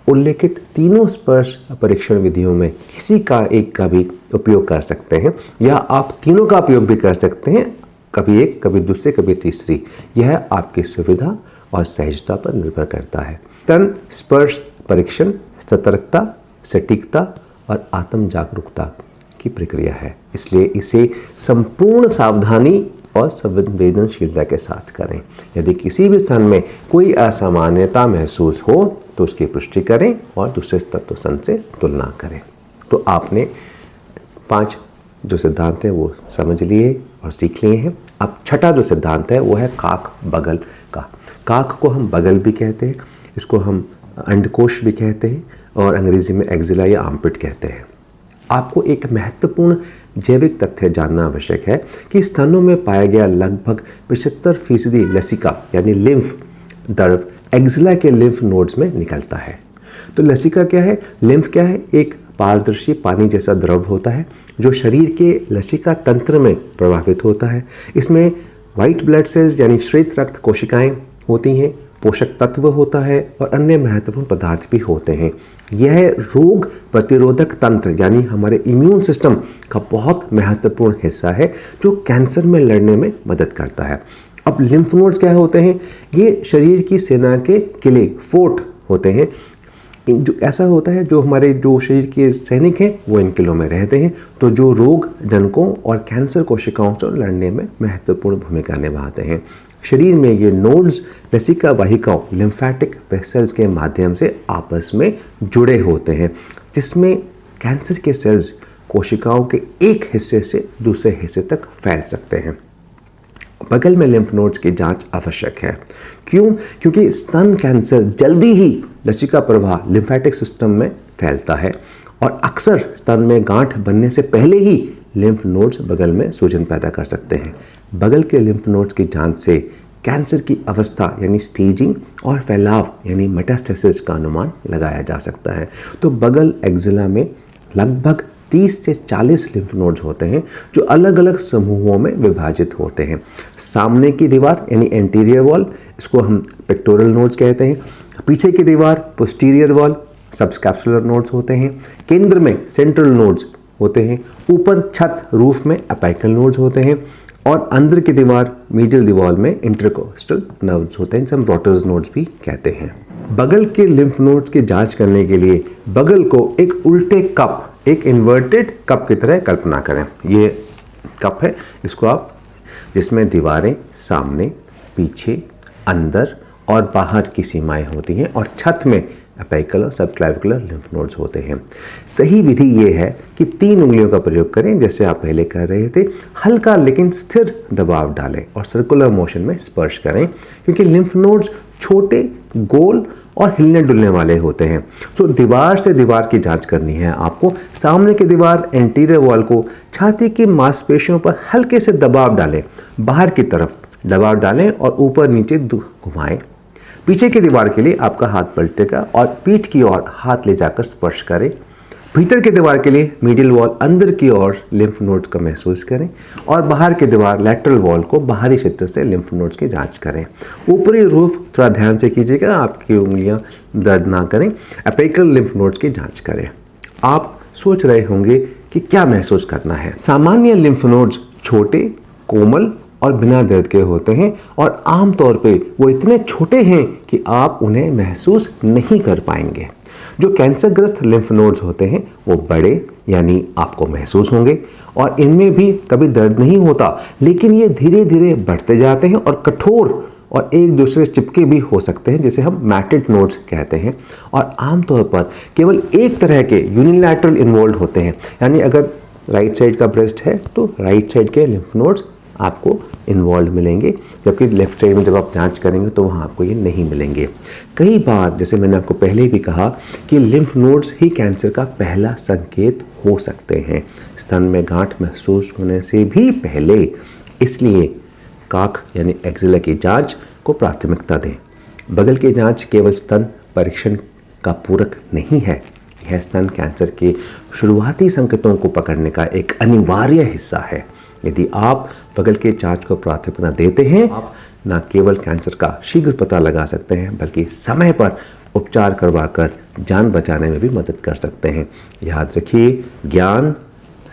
उल्लेखित तीनों स्पर्श परीक्षण विधियों में किसी का एक का भी उपयोग कर सकते हैं, या आप तीनों का उपयोग भी कर सकते हैं, कभी एक, कभी दूसरे, कभी तीसरी। यह आपकी सुविधा और सहजता पर निर्भर करता है। स्तन स्पर्श परीक्षण सतर्कता, सटीकता और आत्म जागरूकता की प्रक्रिया है, इसलिए इसे संपूर्ण सावधानी और संवेदनशीलता के साथ करें। यदि किसी भी स्थान में कोई असामान्यता महसूस हो तो उसकी पुष्टि करें और दूसरे स्तन से तुलना करें। तो आपने 5 जो सिद्धांत हैं वो समझ लिए और सीख लिए हैं। अब छठा जो सिद्धांत है वो है काक बगल का। काक को हम बगल भी कहते हैं, इसको हम अंडकोश भी कहते हैं और अंग्रेजी में एक्जिला या आर्मपिट कहते हैं। आपको एक महत्वपूर्ण जैविक तथ्य जानना आवश्यक है कि स्तनों में पाया गया लगभग 75% लसिका यानी लिम्फ द्रव एक्जिला के लिम्फ नोड्स में निकलता है। तो लसिका क्या है, लिम्फ क्या है? एक पारदर्शी पानी जैसा द्रव होता है जो शरीर के लसिका तंत्र में प्रभावित होता है। इसमें व्हाइट ब्लड सेल्स यानी श्वेत रक्त कोशिकाएं होती हैं, पोषक तत्व होता है और अन्य महत्वपूर्ण पदार्थ भी होते हैं। यह रोग प्रतिरोधक तंत्र यानी हमारे इम्यून सिस्टम का बहुत महत्वपूर्ण हिस्सा है जो कैंसर में लड़ने में मदद करता है। अब लिम्फ नोड्स क्या होते हैं? ये शरीर की सेना के किले, फोर्ट होते हैं। जो ऐसा होता है, जो हमारे जो शरीर के सैनिक हैं वो इन किलों में रहते हैं, तो जो रोग जनकों और कैंसर कोशिकाओं से लड़ने में महत्वपूर्ण भूमिका निभाते हैं। शरीर में ये नोड्स लसिका वाहिकाओं लिम्फेटिक वेसल्स के माध्यम से आपस में जुड़े होते हैं, जिसमें कैंसर के सेल्स कोशिकाओं के एक हिस्से से दूसरे हिस्से तक फैल सकते हैं। बगल में लिम्फ नोड्स की जांच आवश्यक है। क्यों? क्योंकि स्तन कैंसर जल्दी ही लसिका प्रवाह लिम्फेटिक सिस्टम में फैलता है और अक्सर स्तन में गांठ बनने से पहले ही लिम्फ नोड्स बगल में सूजन पैदा कर सकते हैं। बगल के लिम्फ नोड्स की जांच से कैंसर की अवस्था यानी स्टेजिंग और फैलाव यानी मेटास्टेसिस का अनुमान लगाया जा सकता है। तो बगल एक्जिला में लगभग 30 से 40 लिम्फ नोड्स होते हैं जो अलग अलग समूहों में विभाजित होते हैं। सामने की दीवार यानी एंटीरियर वॉल, इसको हम पेक्टोरल नोड्स कहते हैं। पीछे की दीवार पोस्टीरियर वॉल, सबस्कैप्सुलर नोड्स होते हैं। केंद्र में सेंट्रल नोड्स होते हैं। ऊपर छत रूफ में अपेकल नोड्स होते हैं और अंदर की दीवार मीडियल दीवार में इंटरकोस्टल नर्व्स होते हैं, जिसे हम रोटर्स नोड्स भी कहते हैं। बगल के लिम्फ नोड्स की जांच करने के लिए बगल को एक उल्टे कप, एक इन्वर्टेड कप की तरह कल्पना करें। ये कप है, इसको आप, जिसमें दीवारें सामने, पीछे, अंदर और बाहर की सीमाएं होती हैं और छत में अपेकल और सबक्लेविकुलर लिम्फ नोड्स होते हैं। सही विधि ये है कि 3 उंगलियों का प्रयोग करें जैसे आप पहले कर रहे थे। हल्का लेकिन स्थिर दबाव डालें और सर्कुलर मोशन में स्पर्श करें, क्योंकि लिम्फ नोड्स छोटे, गोल और हिलने डुलने वाले होते हैं। तो दीवार से दीवार की जांच करनी है आपको। सामने की दीवार एंटीरियर वॉल को छाती की मांसपेशियों पर हल्के से दबाव डालें, बाहर की तरफ दबाव डालें और ऊपर नीचे घुमाएं। पीछे की दीवार के लिए आपका हाथ पलटेगा और पीठ की ओर हाथ ले जाकर स्पर्श करें। भीतर की दीवार के लिए मीडियल वॉल अंदर की ओर लिम्फ नोड्स का महसूस करें और बाहर की दीवार लैटरल वॉल को बाहरी क्षेत्र से लिम्फ नोड्स की जांच करें। ऊपरी रूफ थोड़ा ध्यान से कीजिएगा, आपकी उंगलियां दर्द ना करें। अपेकल लिम्फ नोड्स की जांच करें। आप सोच रहे होंगे कि क्या महसूस करना है। सामान्य लिम्फ नोड्स छोटे, कोमल और बिना दर्द के होते हैं और आमतौर पे वो इतने छोटे हैं कि आप उन्हें महसूस नहीं कर पाएंगे। जो कैंसरग्रस्त लिम्फ नोड्स होते हैं वो बड़े यानी आपको महसूस होंगे और इनमें भी कभी दर्द नहीं होता, लेकिन ये धीरे धीरे बढ़ते जाते हैं और कठोर और एक दूसरे से चिपके भी हो सकते हैं, जिसे हम मैटेड नोड्स कहते हैं। और आमतौर पर केवल एक तरह के यूनिलैटरल इन्वॉल्व होते हैं, यानी अगर राइट साइड का ब्रेस्ट है तो राइट साइड के लिम्फ नोड्स आपको इन्वॉल्व मिलेंगे, जबकि लेफ्ट साइड में जब आप जांच करेंगे तो वहाँ आपको ये नहीं मिलेंगे। कई बार, जैसे मैंने आपको पहले भी कहा, कि लिम्फ नोड्स ही कैंसर का पहला संकेत हो सकते हैं, स्तन में गांठ महसूस होने से भी पहले। इसलिए काख यानी एक्जिला की जांच को प्राथमिकता दें। बगल की जांच केवल स्तन परीक्षण का पूरक नहीं है, यह स्तन कैंसर के शुरुआती संकेतों को पकड़ने का एक अनिवार्य हिस्सा है। यदि आप बगल के जांच को प्राथमिकता देते हैं, आप न केवल कैंसर का शीघ्र पता लगा सकते हैं, बल्कि समय पर उपचार करवाकर जान बचाने में भी मदद कर सकते हैं। याद रखिए, ज्ञान,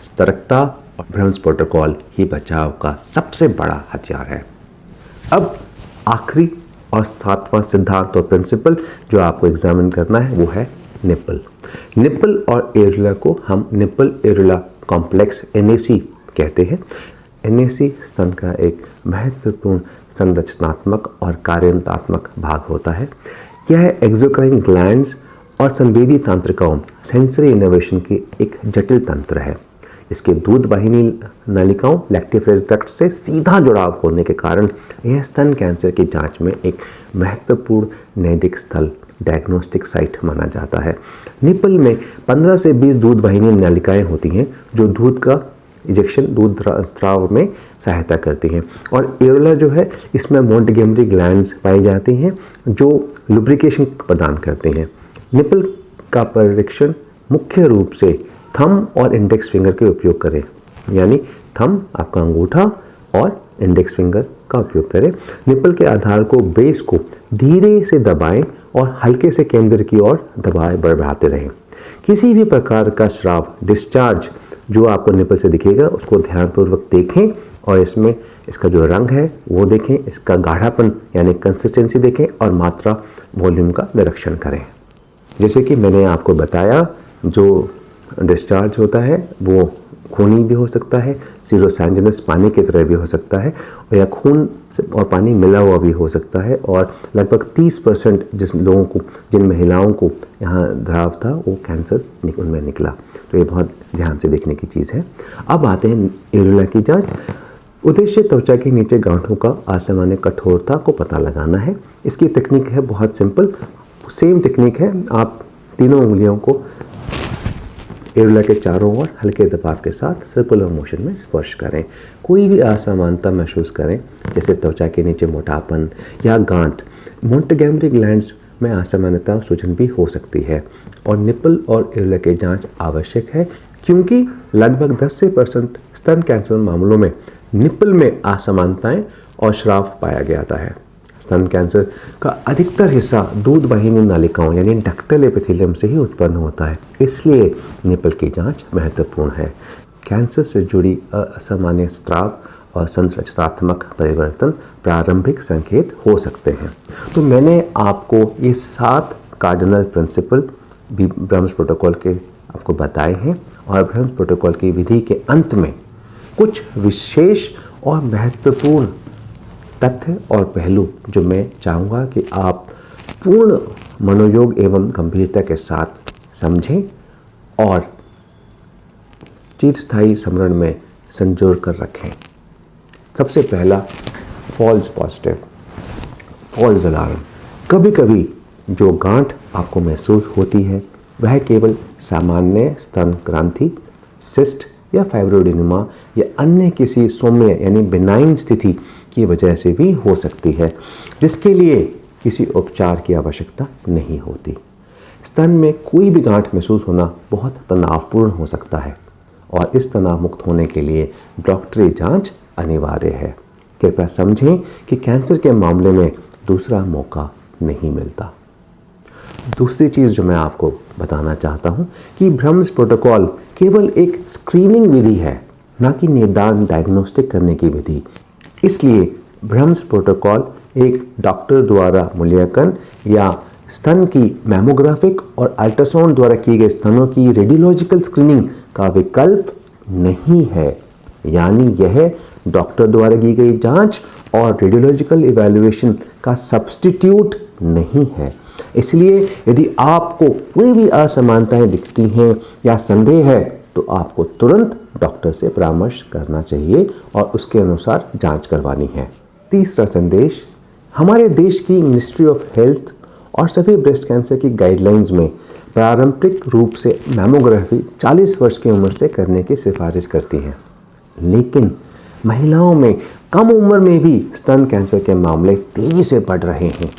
सतर्कता और ब्रह्मस प्रोटोकॉल ही बचाव का सबसे बड़ा हथियार है। अब आखिरी और 7वां सिद्धांत और प्रिंसिपल जो आपको एग्जामिन करना है वो है निप्पल। निप्पल और एरुला को हम निप्पल एरुला कॉम्प्लेक्स NAC कहते हैं। NAC स्तन का एक महत्वपूर्ण संरचनात्मक और कार्यात्मक भाग होता है। यह एक्सोक्राइन ग्लैंड्स और संवेदी तंत्रिकाओं सेंसरी इनोवेशन की एक जटिल तंत्र है। इसके दूध वाहिनी नलिकाओं लैक्टिफेज डक्ट से सीधा जुड़ाव होने के कारण यह स्तन कैंसर की जांच में एक महत्वपूर्ण नैदिक स्थल, डायग्नोस्टिक साइट माना जाता है। निप्पल में 15 से 20 दूध वाहिनी नलिकाएं होती हैं जो दूध का इंजेक्शन, दूध स्राव में सहायता करती हैं। और एरुला जो है, इसमें मोंटगेमरी ग्लैंड्स पाई जाती हैं जो लुब्रिकेशन प्रदान करती हैं। निप्पल का परीक्षण मुख्य रूप से थंब और इंडेक्स फिंगर के उपयोग करें, यानी थंब आपका अंगूठा और इंडेक्स फिंगर का उपयोग करें। निप्पल के आधार को, बेस को धीरे से दबाएं और हल्के से केंद्र की ओर दबाएं, बढ़ाते रहें। किसी भी प्रकार का स्राव, डिस्चार्ज जो आपको निप्पल से दिखेगा उसको ध्यानपूर्वक देखें और इसमें इसका जो रंग है वो देखें, इसका गाढ़ापन यानी कंसिस्टेंसी देखें और मात्रा, वॉल्यूम का निरीक्षण करें। जैसे कि मैंने आपको बताया, जो डिस्चार्ज होता है वो खूनी भी हो सकता है, सीरोसैंजिनस पानी की तरह भी हो सकता है, या खून और पानी मिला हुआ भी हो सकता है। और लगभग 30% जिन महिलाओं को यहाँ द्राव था वो कैंसर उनमें निकला। तो ये बहुत ध्यान से देखने की चीज़ है। अब आते हैं एरुला की जांच। उद्देश्य त्वचा के नीचे गांठों का असामान्य कठोरता को पता लगाना है। इसकी तकनीक है बहुत सिंपल, सेम टेक्निक है। आप तीनों उंगलियों को एरुला के चारों ओर हल्के दबाव के साथ सर्कुलर मोशन में स्पर्श करें। कोई भी असमानता महसूस करें, जैसे त्वचा के नीचे मोटापन या गांठ, मोंटगोमरी ग्लैंड्स में असामान्यता सूजन भी हो सकती है और निपल और एरुला की जांच आवश्यक है, क्योंकि लगभग 10 से % स्तन कैंसर मामलों में निपल में असमानताएं और श्राव पाया गया है। स्तन कैंसर का अधिकतर हिस्सा दूध वाहिनी नालिकाओं यानी डक्टल एपिथेलियम से ही उत्पन्न होता है, इसलिए निपल की जांच महत्वपूर्ण है। कैंसर से जुड़ी असामान्य स्राव और संरचनात्मक परिवर्तन प्रारंभिक संकेत हो सकते हैं। तो मैंने आपको ये 7 कार्डिनल प्रिंसिपल ब्रह्म्स प्रोटोकॉल के आपको बताए हैं और ब्रह्म्स प्रोटोकॉल की विधि के अंत में कुछ विशेष और महत्वपूर्ण तथ्य और पहलू जो मैं चाहूँगा कि आप पूर्ण मनोयोग एवं गंभीरता के साथ समझें और चिरस्थायी स्मरण में संजोर कर रखें। सबसे पहला, फॉल्स पॉजिटिव, फॉल्स अलार्म। कभी कभी जो गांठ आपको महसूस होती है वह केवल सामान्य स्तन ग्रंथि, सिस्ट या फाइब्रोएडेनोमा या अन्य किसी सौम्य यानी बिनाइन स्थिति की वजह से भी हो सकती है, जिसके लिए किसी उपचार की आवश्यकता नहीं होती। स्तन में कोई भी गांठ महसूस होना बहुत तनावपूर्ण हो सकता है और इस तनाव मुक्त होने के लिए डॉक्टरी जांच अनिवार्य है। कृपया समझें कि कैंसर के मामले में दूसरा मौका नहीं मिलता। दूसरी चीज़ जो मैं आपको बताना चाहता हूं कि ब्रह्म्स प्रोटोकॉल केवल एक स्क्रीनिंग विधि है, ना कि निदान डायग्नोस्टिक करने की विधि। इसलिए ब्रह्म्स प्रोटोकॉल एक डॉक्टर द्वारा मूल्यांकन या स्तन की मैमोग्राफिक और अल्ट्रासाउंड द्वारा किए गए स्तनों की रेडियोलॉजिकल स्क्रीनिंग का विकल्प नहीं है। यानी यह डॉक्टर द्वारा की गई जांच और रेडियोलॉजिकल इवैल्यूएशन का सब्स्टिट्यूट नहीं है। इसलिए यदि आपको कोई भी असमानताएं दिखती हैं या संदेह है तो आपको तुरंत डॉक्टर से परामर्श करना चाहिए और उसके अनुसार जांच करवानी है। तीसरा संदेश, हमारे देश की मिनिस्ट्री ऑफ हेल्थ और सभी ब्रेस्ट कैंसर की गाइडलाइंस में पारंपरिक रूप से मैमोग्राफी 40 वर्ष की उम्र से करने की सिफारिश करती है, लेकिन महिलाओं में कम उम्र में भी स्तन कैंसर के मामले तेजी से बढ़ रहे हैं।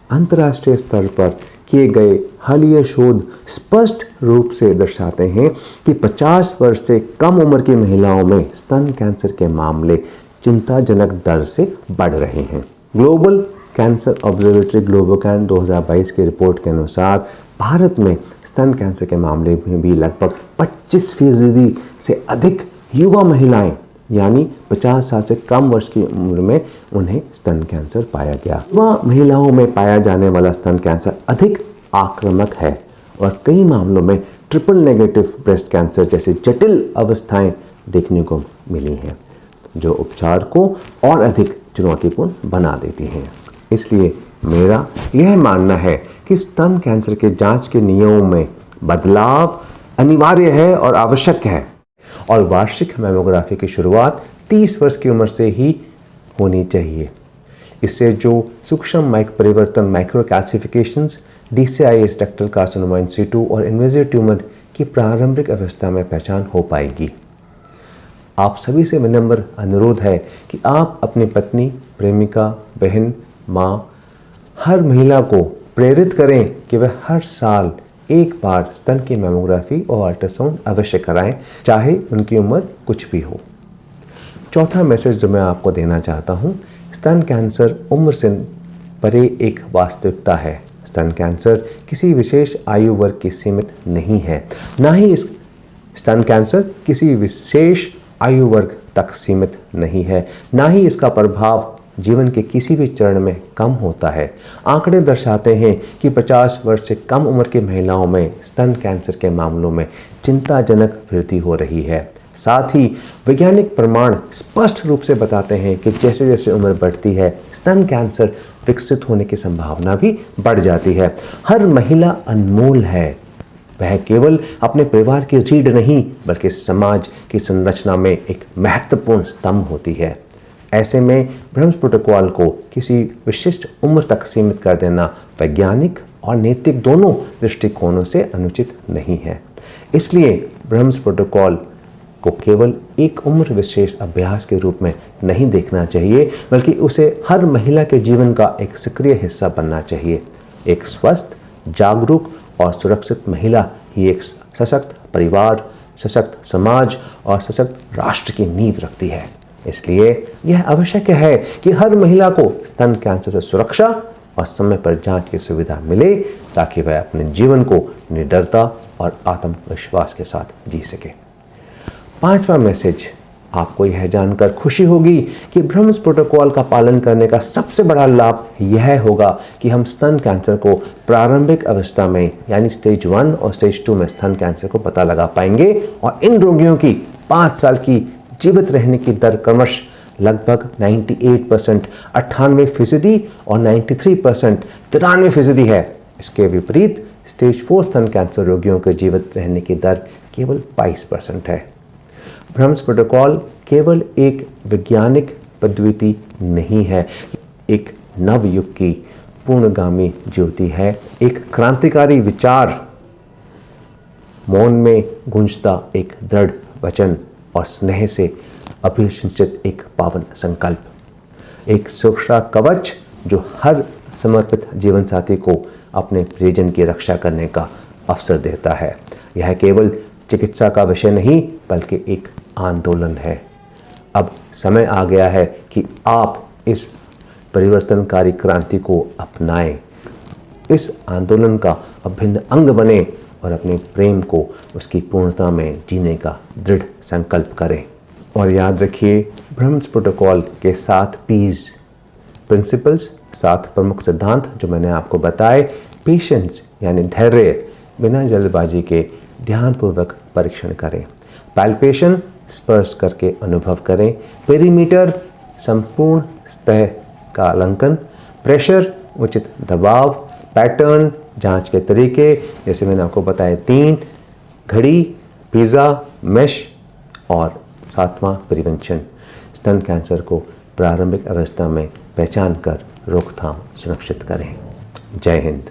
अंतर्राष्ट्रीय स्तर पर किए गए हालिया शोध स्पष्ट रूप से दर्शाते हैं कि 50 वर्ष से कम उम्र की महिलाओं में स्तन कैंसर के मामले चिंताजनक दर से बढ़ रहे हैं। ग्लोबल कैंसर ऑब्जर्वेटरी ग्लोबोकैन 2022 की रिपोर्ट के अनुसार भारत में स्तन कैंसर के मामले में भी लगभग 25% से अधिक युवा महिलाएं यानी 50 साल से कम वर्ष की उम्र में उन्हें स्तन कैंसर पाया गया। युवा महिलाओं में पाया जाने वाला स्तन कैंसर अधिक आक्रामक है और कई मामलों में ट्रिपल नेगेटिव ब्रेस्ट कैंसर जैसी जटिल अवस्थाएं देखने को मिली हैं, जो उपचार को और अधिक चुनौतीपूर्ण बना देती हैं। इसलिए मेरा यह मानना है कि स्तन कैंसर के जांच के नियमों में बदलाव अनिवार्य है और आवश्यक है और वार्षिक मैमोग्राफी की शुरुआत 30 वर्ष की उम्र से ही होनी चाहिए। इससे जो सूक्ष्म परिवर्तन micro calcifications, DCIS ductal carcinoma in situ और इन्वेजिव ट्यूमर की प्रारंभिक अवस्था में पहचान हो पाएगी। आप सभी से विनम्र अनुरोध है कि आप अपनी पत्नी, प्रेमिका, बहन, माँ, हर महिला को प्रेरित करें कि वह हर साल एक बार स्तन की मैमोग्राफी और अल्ट्रासाउंड अवश्य कराएं, चाहे उनकी उम्र कुछ भी हो। चौथा मैसेज जो मैं आपको देना चाहता हूं, स्तन कैंसर उम्र से परे एक वास्तविकता है। स्तन कैंसर किसी विशेष आयु वर्ग की सीमित नहीं है, ना ही इस स्तन कैंसर किसी विशेष आयु वर्ग तक सीमित नहीं है, ना ही इसका प्रभाव जीवन के किसी भी चरण में कम होता है। आंकड़े दर्शाते हैं कि 50 वर्ष से कम उम्र की महिलाओं में स्तन कैंसर के मामलों में चिंताजनक वृद्धि हो रही है। साथ ही वैज्ञानिक प्रमाण स्पष्ट रूप से बताते हैं कि जैसे जैसे उम्र बढ़ती है, स्तन कैंसर विकसित होने की संभावना भी बढ़ जाती है। हर महिला अनमोल है, वह केवल अपने परिवार की रीढ़ नहीं बल्कि समाज की संरचना में एक महत्वपूर्ण स्तंभ होती है। ऐसे में ब्रह्मस प्रोटोकॉल को किसी विशिष्ट उम्र तक सीमित कर देना वैज्ञानिक और नैतिक दोनों दृष्टिकोणों से अनुचित नहीं है। इसलिए ब्रह्मस प्रोटोकॉल को केवल एक उम्र विशेष अभ्यास के रूप में नहीं देखना चाहिए, बल्कि उसे हर महिला के जीवन का एक सक्रिय हिस्सा बनना चाहिए। एक स्वस्थ, जागरूक और सुरक्षित महिला ही एक सशक्त परिवार, सशक्त समाज और सशक्त राष्ट्र की नींव रखती है। इसलिए यह आवश्यक है कि हर महिला को स्तन कैंसर से सुरक्षा और समय पर जांच की सुविधा मिले, ताकि वह अपने जीवन को निडरता और आत्मविश्वास के साथ जी सके। 5वां मैसेज, आपको यह जानकर खुशी होगी कि ब्रह्मस प्रोटोकॉल का पालन करने का सबसे बड़ा लाभ यह होगा कि हम स्तन कैंसर को प्रारंभिक अवस्था में यानी स्टेज 1 और स्टेज 2 में स्तन कैंसर को पता लगा पाएंगे और इन रोगियों की 5 साल की जीवित रहने की दर क्रमश लगभग 98%, 98% और 93%, 93% है। इसके विपरीत स्टेज 4 स्तन कैंसर रोगियों के जीवित रहने की दर केवल 22% है। ब्रह्मस प्रोटोकॉल केवल एक वैज्ञानिक पद्धति नहीं है, एक नव युग की पूर्णगामी ज्योति है, एक क्रांतिकारी विचार, मौन में गूंजता एक दृढ़ वचन और स्नेह से अभिषिंचित एक पावन संकल्प, एक सुरक्षा कवच जो हर समर्पित जीवन साथी को अपने प्रियजन की रक्षा करने का अवसर देता है। यह केवल चिकित्सा का विषय नहीं बल्कि एक आंदोलन है। अब समय आ गया है कि आप इस परिवर्तनकारी क्रांति को अपनाएं, इस आंदोलन का अभिन्न अंग बने और अपने प्रेम को उसकी पूर्णता में जीने का दृढ़ संकल्प करें। और याद रखिए, ब्रह्मस प्रोटोकॉल के 7 P's प्रिंसिपल्स, 7 प्रमुख सिद्धांत जो मैंने आपको बताए। पेशेंस यानी धैर्य, बिना जल्दबाजी के ध्यानपूर्वक परीक्षण करें। पैल्पेशन, स्पर्श करके अनुभव करें। पेरीमीटर, संपूर्ण सतह का आंकलन। प्रेशर, उचित दबाव। पैटर्न, जांच के तरीके जैसे मैंने आपको बताए 3, घड़ी, पिज़्ज़ा, मेश। और 7वां प्रिवेंशन, स्तन कैंसर को प्रारंभिक अवस्था में पहचान कर रोकथाम सुनिश्चित करें। जय हिंद।